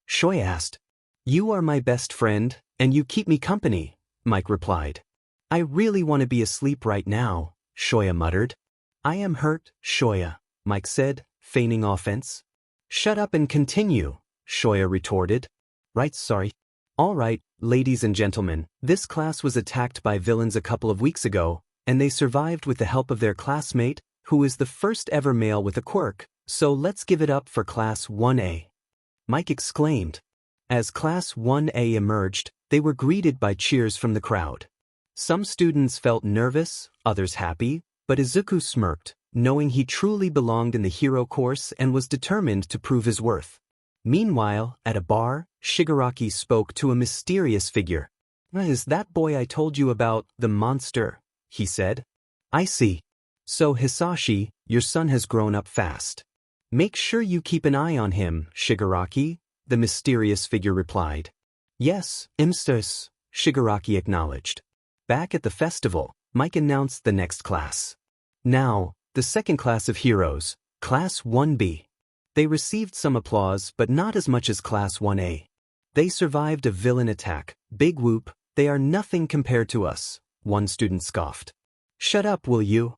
A: Shoya asked. "You are my best friend, and you keep me company," Mike replied. "I really want to be asleep right now," Shoya muttered. "I am hurt, Shoya," Mike said, feigning offense. "Shut up and continue," Shoya retorted. "Right, sorry. All right, ladies and gentlemen, this class was attacked by villains a couple of weeks ago, and they survived with the help of their classmate, who is the first ever male with a quirk, so let's give it up for Class 1A. Mike exclaimed. As Class 1A emerged, they were greeted by cheers from the crowd. Some students felt nervous, others happy, but Izuku smirked, knowing he truly belonged in the hero course and was determined to prove his worth. Meanwhile, at a bar, Shigaraki spoke to a mysterious figure. "Is that boy I told you about, the monster?" he said. "I see. So Hisashi, your son has grown up fast. Make sure you keep an eye on him, Shigaraki," the mysterious figure replied. "Yes, Imstus," Shigaraki acknowledged. Back at the festival, Mike announced the next class. Now, the second class of heroes, Class 1B. They received some applause but not as much as Class 1A. "They survived a villain attack, big whoop, they are nothing compared to us," one student scoffed. "Shut up, will you?"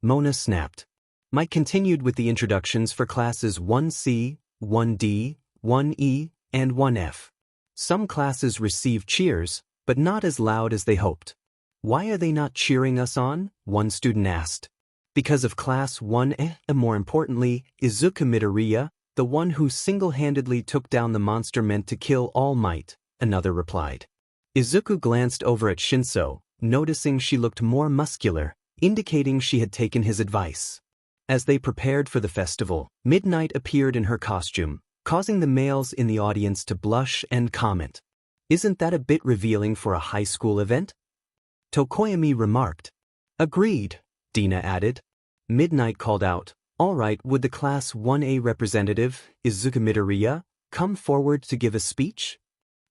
A: Mona snapped. Mike continued with the introductions for classes 1C, 1D, 1E, and 1F. Some classes received cheers, but not as loud as they hoped. "Why are they not cheering us on?" one student asked. "Because of Class 1A, and more importantly, Izuku Midorya, the one who single-handedly took down the monster meant to kill All Might," another replied. Izuku glanced over at Shinso, noticing she looked more muscular, indicating she had taken his advice. As they prepared for the festival, Midnight appeared in her costume, causing the males in the audience to blush and comment. "Isn't that a bit revealing for a high school event?" Tokoyami remarked. "Agreed," Dina added. Midnight called out, "All right, would the Class 1A representative, Izuku Midorya, come forward to give a speech?"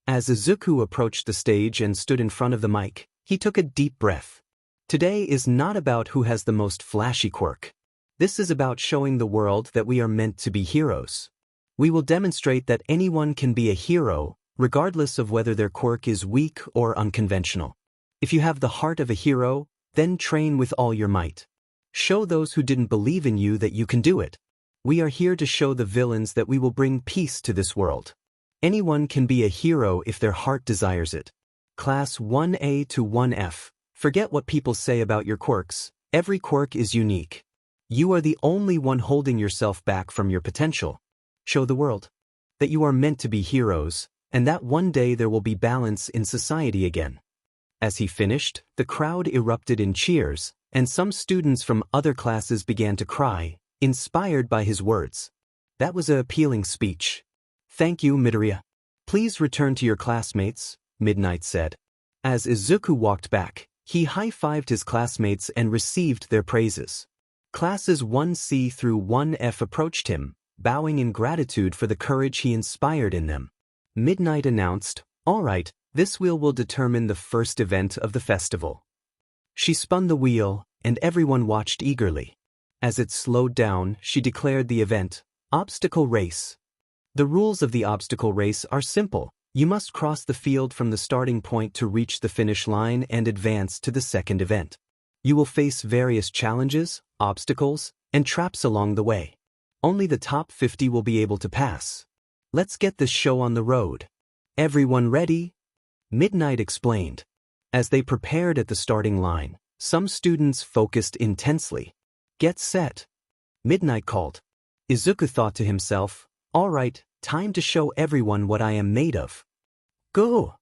A: As Izuku approached the stage and stood in front of the mic, he took a deep breath. "Today is not about who has the most flashy quirk. This is about showing the world that we are meant to be heroes. We will demonstrate that anyone can be a hero, regardless of whether their quirk is weak or unconventional. If you have the heart of a hero, then train with all your might. Show those who didn't believe in you that you can do it. We are here to show the villains that we will bring peace to this world. Anyone can be a hero if their heart desires it. Class 1A to 1F, forget what people say about your quirks. Every quirk is unique. You are the only one holding yourself back from your potential. Show the world that you are meant to be heroes, and that one day there will be balance in society again." As he finished, the crowd erupted in cheers, and some students from other classes began to cry, inspired by his words. That was an appealing speech. "Thank you, Midorya. Please return to your classmates," Midnight said. As Izuku walked back, he high-fived his classmates and received their praises. Classes 1C through 1F approached him, bowing in gratitude for the courage he inspired in them. Midnight announced, "All right, this wheel will determine the first event of the festival." She spun the wheel, and everyone watched eagerly. As it slowed down, she declared the event, Obstacle Race. The rules of the obstacle race are simple. You must cross the field from the starting point to reach the finish line and advance to the second event. You will face various challenges, obstacles, and traps along the way. Only the top 50 will be able to pass. Let's get this show on the road. Everyone ready? Midnight explained. As they prepared at the starting line, some students focused intensely. Get set. Midnight called. Izuku thought to himself, all right, time to show everyone what I am made of. Go!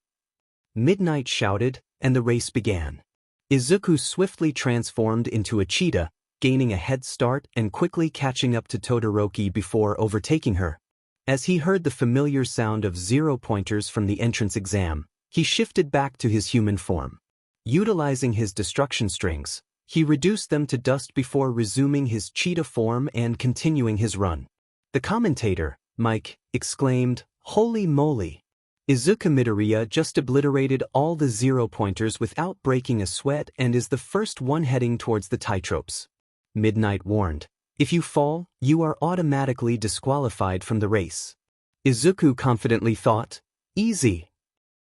A: Midnight shouted, and the race began. Izuku swiftly transformed into a cheetah, gaining a head start and quickly catching up to Todoroki before overtaking her. As he heard the familiar sound of 0 pointers from the entrance exam, he shifted back to his human form. Utilizing his destruction strings, he reduced them to dust before resuming his cheetah form and continuing his run. The commentator, Mike, exclaimed, "Holy moly! Izuku Midorya just obliterated all the 0 pointers without breaking a sweat and is the first one heading towards the tightropes." Midnight warned, "If you fall, you are automatically disqualified from the race." Izuku confidently thought, "Easy."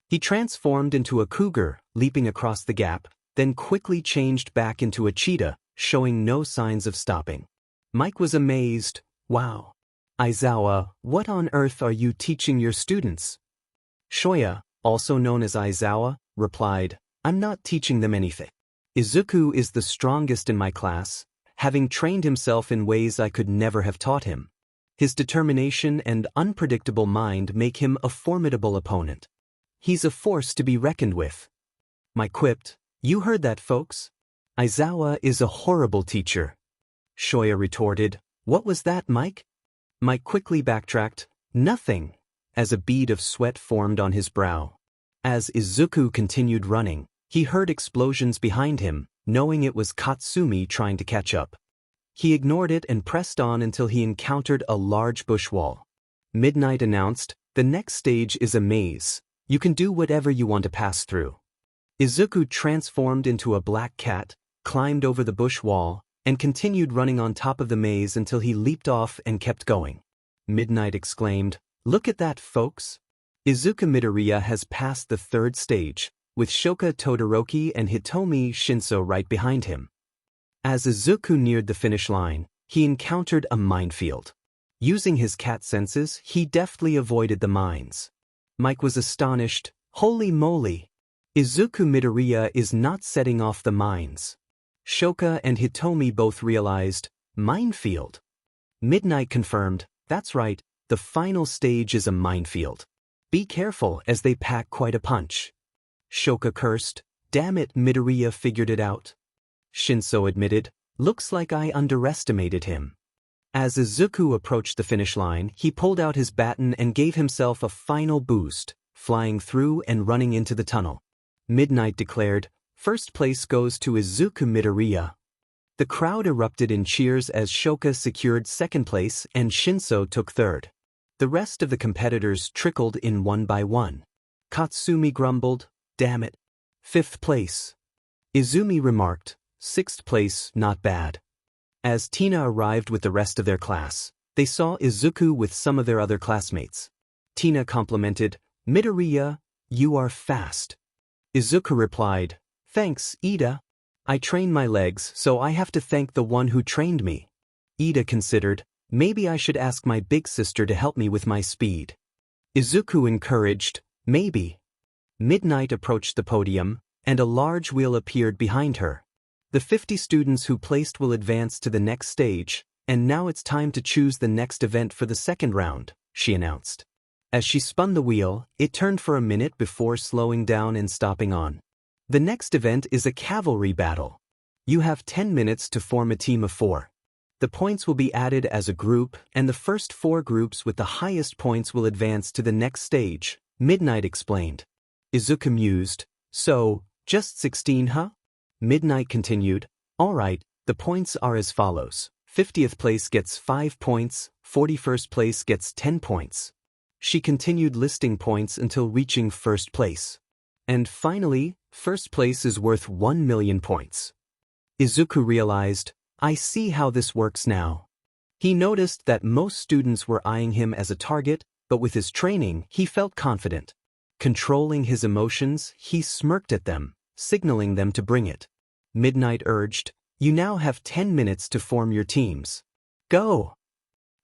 A: He transformed into a cougar, leaping across the gap, then quickly changed back into a cheetah, showing no signs of stopping. Mike was amazed. Wow. Aizawa, what on earth are you teaching your students? Shoya, also known as Aizawa, replied, I'm not teaching them anything. Izuku is the strongest in my class, having trained himself in ways I could never have taught him. His determination and unpredictable mind make him a formidable opponent. He's a force to be reckoned with. Mike quipped, You heard that, folks? Aizawa is a horrible teacher. Shoya retorted, What was that, Mike? Mike quickly backtracked, Nothing, as a bead of sweat formed on his brow. As Izuku continued running, he heard explosions behind him, knowing it was Katsumi trying to catch up. He ignored it and pressed on until he encountered a large bush wall. Midnight announced, The next stage is a maze. You can do whatever you want to pass through. Izuku transformed into a black cat, climbed over the bush wall, and continued running on top of the maze until he leaped off and kept going. Midnight exclaimed, Look at that, folks! Izuku Midorya has passed the third stage, with Shoka Todoroki and Hitomi Shinso right behind him. As Izuku neared the finish line, he encountered a minefield. Using his cat senses, he deftly avoided the mines. Mike was astonished. Holy moly! Izuku Midorya is not setting off the mines. Shoka and Hitomi both realized, minefield. Midnight confirmed, that's right, the final stage is a minefield. Be careful as they pack quite a punch. Shoka cursed, damn it, Midorya figured it out. Shinso admitted. Looks like I underestimated him. As Izuku approached the finish line, he pulled out his baton and gave himself a final boost, flying through and running into the tunnel. Midnight declared, "First place goes to Izuku Midorya." The crowd erupted in cheers as Shoka secured second place and Shinso took third. The rest of the competitors trickled in one by one. Katsumi grumbled, "Damn it. Fifth place." Izumi remarked, "Sixth place, not bad." As Tina arrived with the rest of their class, they saw Izuku with some of their other classmates. Tina complimented, "Midoriya, you are fast." Izuku replied, "Thanks, Ida. I train my legs, so I have to thank the one who trained me." Ida considered, "Maybe I should ask my big sister to help me with my speed." Izuku encouraged, "Maybe." Midnight approached the podium, and a large wheel appeared behind her. The 50 students who placed will advance to the next stage, and now it's time to choose the next event for the second round, she announced. As she spun the wheel, it turned for a minute before slowing down and stopping on. The next event is a cavalry battle. You have 10 minutes to form a team of 4. The points will be added as a group, and the first 4 groups with the highest points will advance to the next stage, Midnight explained. Izuku mused, "So, just 16, huh?" Midnight continued, "Alright, the points are as follows. 50th place gets 5 points, 41st place gets 10 points. She continued listing points until reaching first place. And finally, first place is worth 1 million points. Izuku realized, "I see how this works now." He noticed that most students were eyeing him as a target, but with his training, he felt confident. Controlling his emotions, he smirked at them, signaling them to bring it. Midnight urged, "You now have 10 minutes to form your teams. Go!"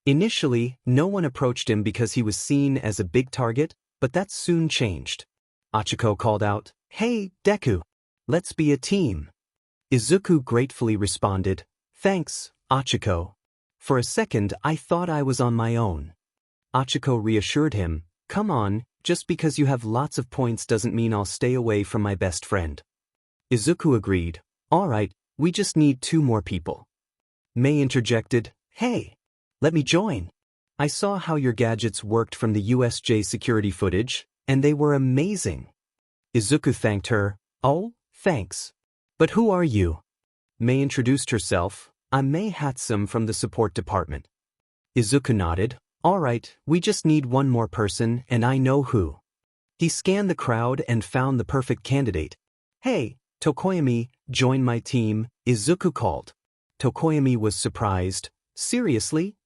A: Initially, no one approached him because he was seen as a big target, but that soon changed. Achiko called out, "Hey, Deku! Let's be a team." Izuku gratefully responded, "Thanks, Achiko. For a second I thought I was on my own." Achiko reassured him, "Come on, just because you have lots of points doesn't mean I'll stay away from my best friend." Izuku agreed, "Alright, we just need 2 more people." Mei interjected, "Hey, let me join. I saw how your gadgets worked from the USJ security footage, and they were amazing." Izuku thanked her, "Oh, thanks. But who are you?" Mei introduced herself, "I'm Mei Hatsum from the support department." Izuku nodded, "Alright, we just need 1 more person and I know who." He scanned the crowd and found the perfect candidate. "Hey, Tokoyami, join my team," Izuku called. Tokoyami was surprised, "Seriously?"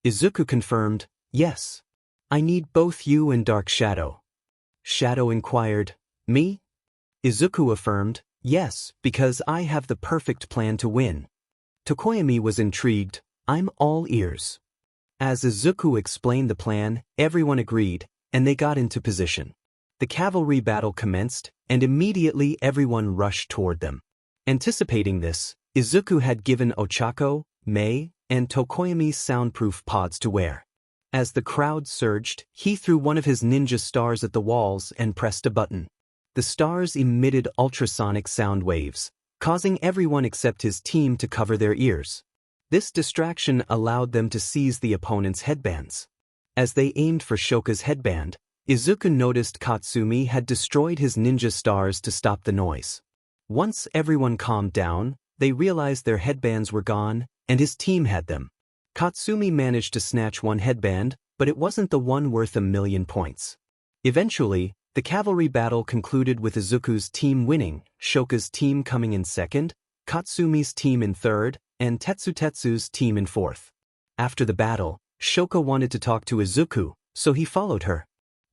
A: Izuku confirmed, "Yes. I need both you and Dark Shadow." Shadow inquired, "Me?" Izuku affirmed, "Yes, because I have the perfect plan to win." Tokoyami was intrigued, "I'm all ears." As Izuku explained the plan, everyone agreed, and they got into position. The cavalry battle commenced, and immediately everyone rushed toward them. Anticipating this, Izuku had given Ochako, Mei, and Tokoyami soundproof pods to wear. As the crowd surged, he threw one of his ninja stars at the walls and pressed a button. The stars emitted ultrasonic sound waves, causing everyone except his team to cover their ears. This distraction allowed them to seize the opponent's headbands. As they aimed for Shoka's headband, Izuku noticed Katsumi had destroyed his ninja stars to stop the noise. Once everyone calmed down, they realized their headbands were gone, and his team had them. Katsumi managed to snatch one headband, but it wasn't the one worth 1 million points. Eventually, the cavalry battle concluded with Izuku's team winning, Shoka's team coming in second, Katsumi's team in third, and Tetsu's team in fourth. After the battle, Shoka wanted to talk to Izuku, so he followed her.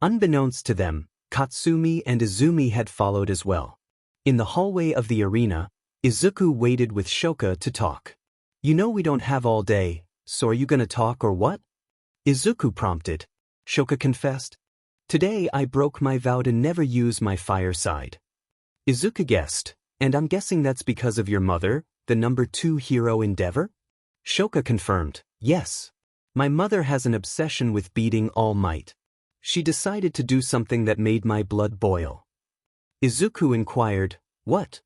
A: Unbeknownst to them, Katsumi and Izumi had followed as well. In the hallway of the arena, Izuku waited with Shoka to talk. "You know we don't have all day, so are you gonna talk or what?" Izuku prompted. Shoka confessed, "Today I broke my vow to never use my fire side." Izuku guessed, "And I'm guessing that's because of your mother, the number 2 hero Endeavor?" Shoka confirmed, "Yes. My mother has an obsession with beating All Might. She decided to do something that made my blood boil." Izuku inquired, "What?"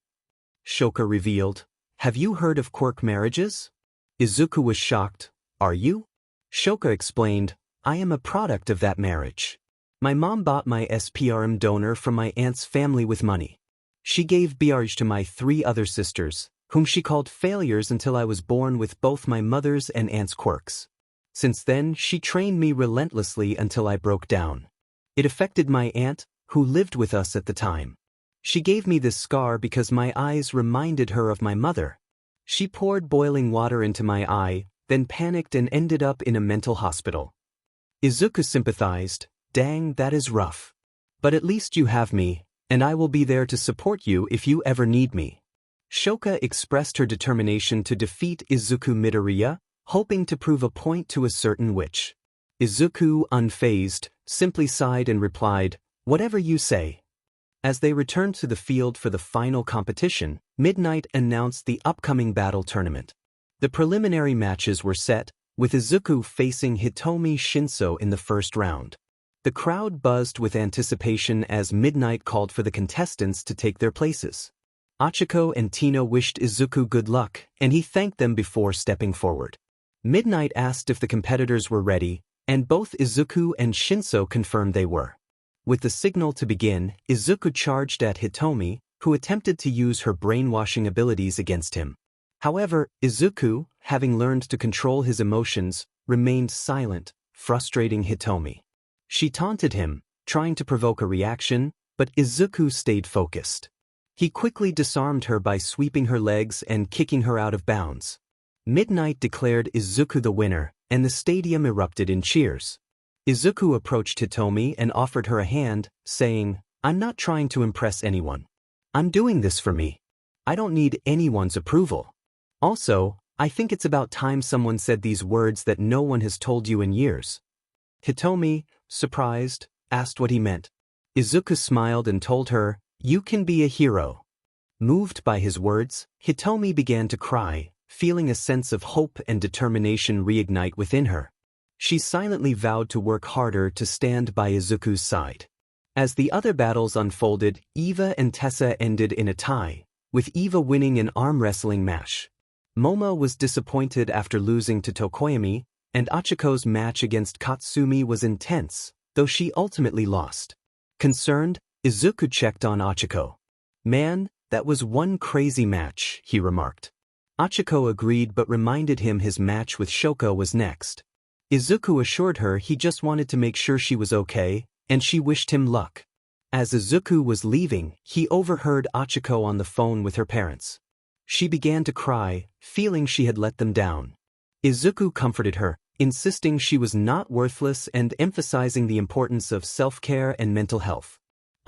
A: Shoka revealed, Have you heard of quirk marriages? Izuku was shocked. Are you? Shoka explained, I am a product of that marriage. My mom bought my sperm donor from my aunt's family with money. She gave Biarj to my 3 other sisters, whom she called failures until I was born with both my mother's and aunt's quirks. Since then, she trained me relentlessly until I broke down. It affected my aunt, who lived with us at the time. She gave me this scar because my eyes reminded her of my mother. She poured boiling water into my eye, then panicked and ended up in a mental hospital. Izuku sympathized, dang, that is rough. But at least you have me, and I will be there to support you if you ever need me. Shoka expressed her determination to defeat Izuku Midorya, hoping to prove a point to a certain witch. Izuku, unfazed, simply sighed and replied, whatever you say. As they returned to the field for the final competition, Midnight announced the upcoming battle tournament. The preliminary matches were set, with Izuku facing Hitomi Shinso in the first round. The crowd buzzed with anticipation as Midnight called for the contestants to take their places. Achiko and Tino wished Izuku good luck, and he thanked them before stepping forward. Midnight asked if the competitors were ready, and both Izuku and Shinso confirmed they were. With the signal to begin, Izuku charged at Hitomi, who attempted to use her brainwashing abilities against him. However, Izuku, having learned to control his emotions, remained silent, frustrating Hitomi. She taunted him, trying to provoke a reaction, but Izuku stayed focused. He quickly disarmed her by sweeping her legs and kicking her out of bounds. Midnight declared Izuku the winner, and the stadium erupted in cheers. Izuku approached Hitomi and offered her a hand, saying, I'm not trying to impress anyone. I'm doing this for me. I don't need anyone's approval. Also, I think it's about time someone said these words that no one has told you in years. Hitomi, surprised, asked what he meant. Izuku smiled and told her, you can be a hero. Moved by his words, Hitomi began to cry, feeling a sense of hope and determination reignite within her. She silently vowed to work harder to stand by Izuku's side. As the other battles unfolded, Eva and Tessa ended in a tie, with Eva winning an arm wrestling match. Momo was disappointed after losing to Tokoyami, and Achiko's match against Katsumi was intense, though she ultimately lost. Concerned, Izuku checked on Achiko. Man, that was one crazy match, he remarked. Achiko agreed but reminded him his match with Shoko was next. Izuku assured her he just wanted to make sure she was okay, and she wished him luck. As Izuku was leaving, he overheard Achiko on the phone with her parents. She began to cry, feeling she had let them down. Izuku comforted her, insisting she was not worthless and emphasizing the importance of self-care and mental health.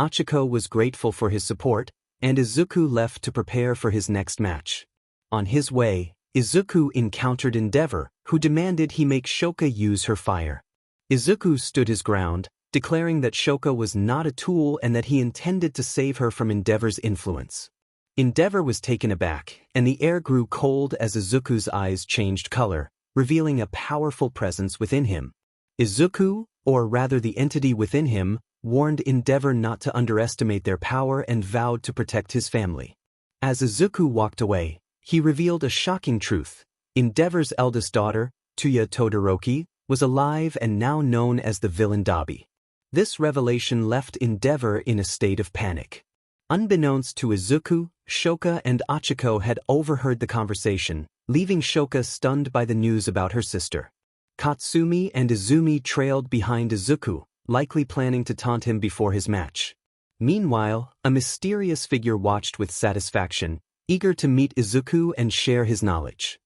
A: Achiko was grateful for his support, and Izuku left to prepare for his next match. On his way, Izuku encountered Endeavor, who demanded he make Shoka use her fire. Izuku stood his ground, declaring that Shoka was not a tool and that he intended to save her from Endeavor's influence. Endeavor was taken aback, and the air grew cold as Izuku's eyes changed color, revealing a powerful presence within him. Izuku, or rather the entity within him, warned Endeavor not to underestimate their power and vowed to protect his family. As Izuku walked away, he revealed a shocking truth. Endeavor's eldest daughter, Tuya Todoroki, was alive and now known as the villain Dabi. This revelation left Endeavor in a state of panic. Unbeknownst to Izuku, Shoka and Achiko had overheard the conversation, leaving Shoka stunned by the news about her sister. Katsumi and Izumi trailed behind Izuku, likely planning to taunt him before his match. Meanwhile, a mysterious figure watched with satisfaction, eager to meet Izuku and share his knowledge.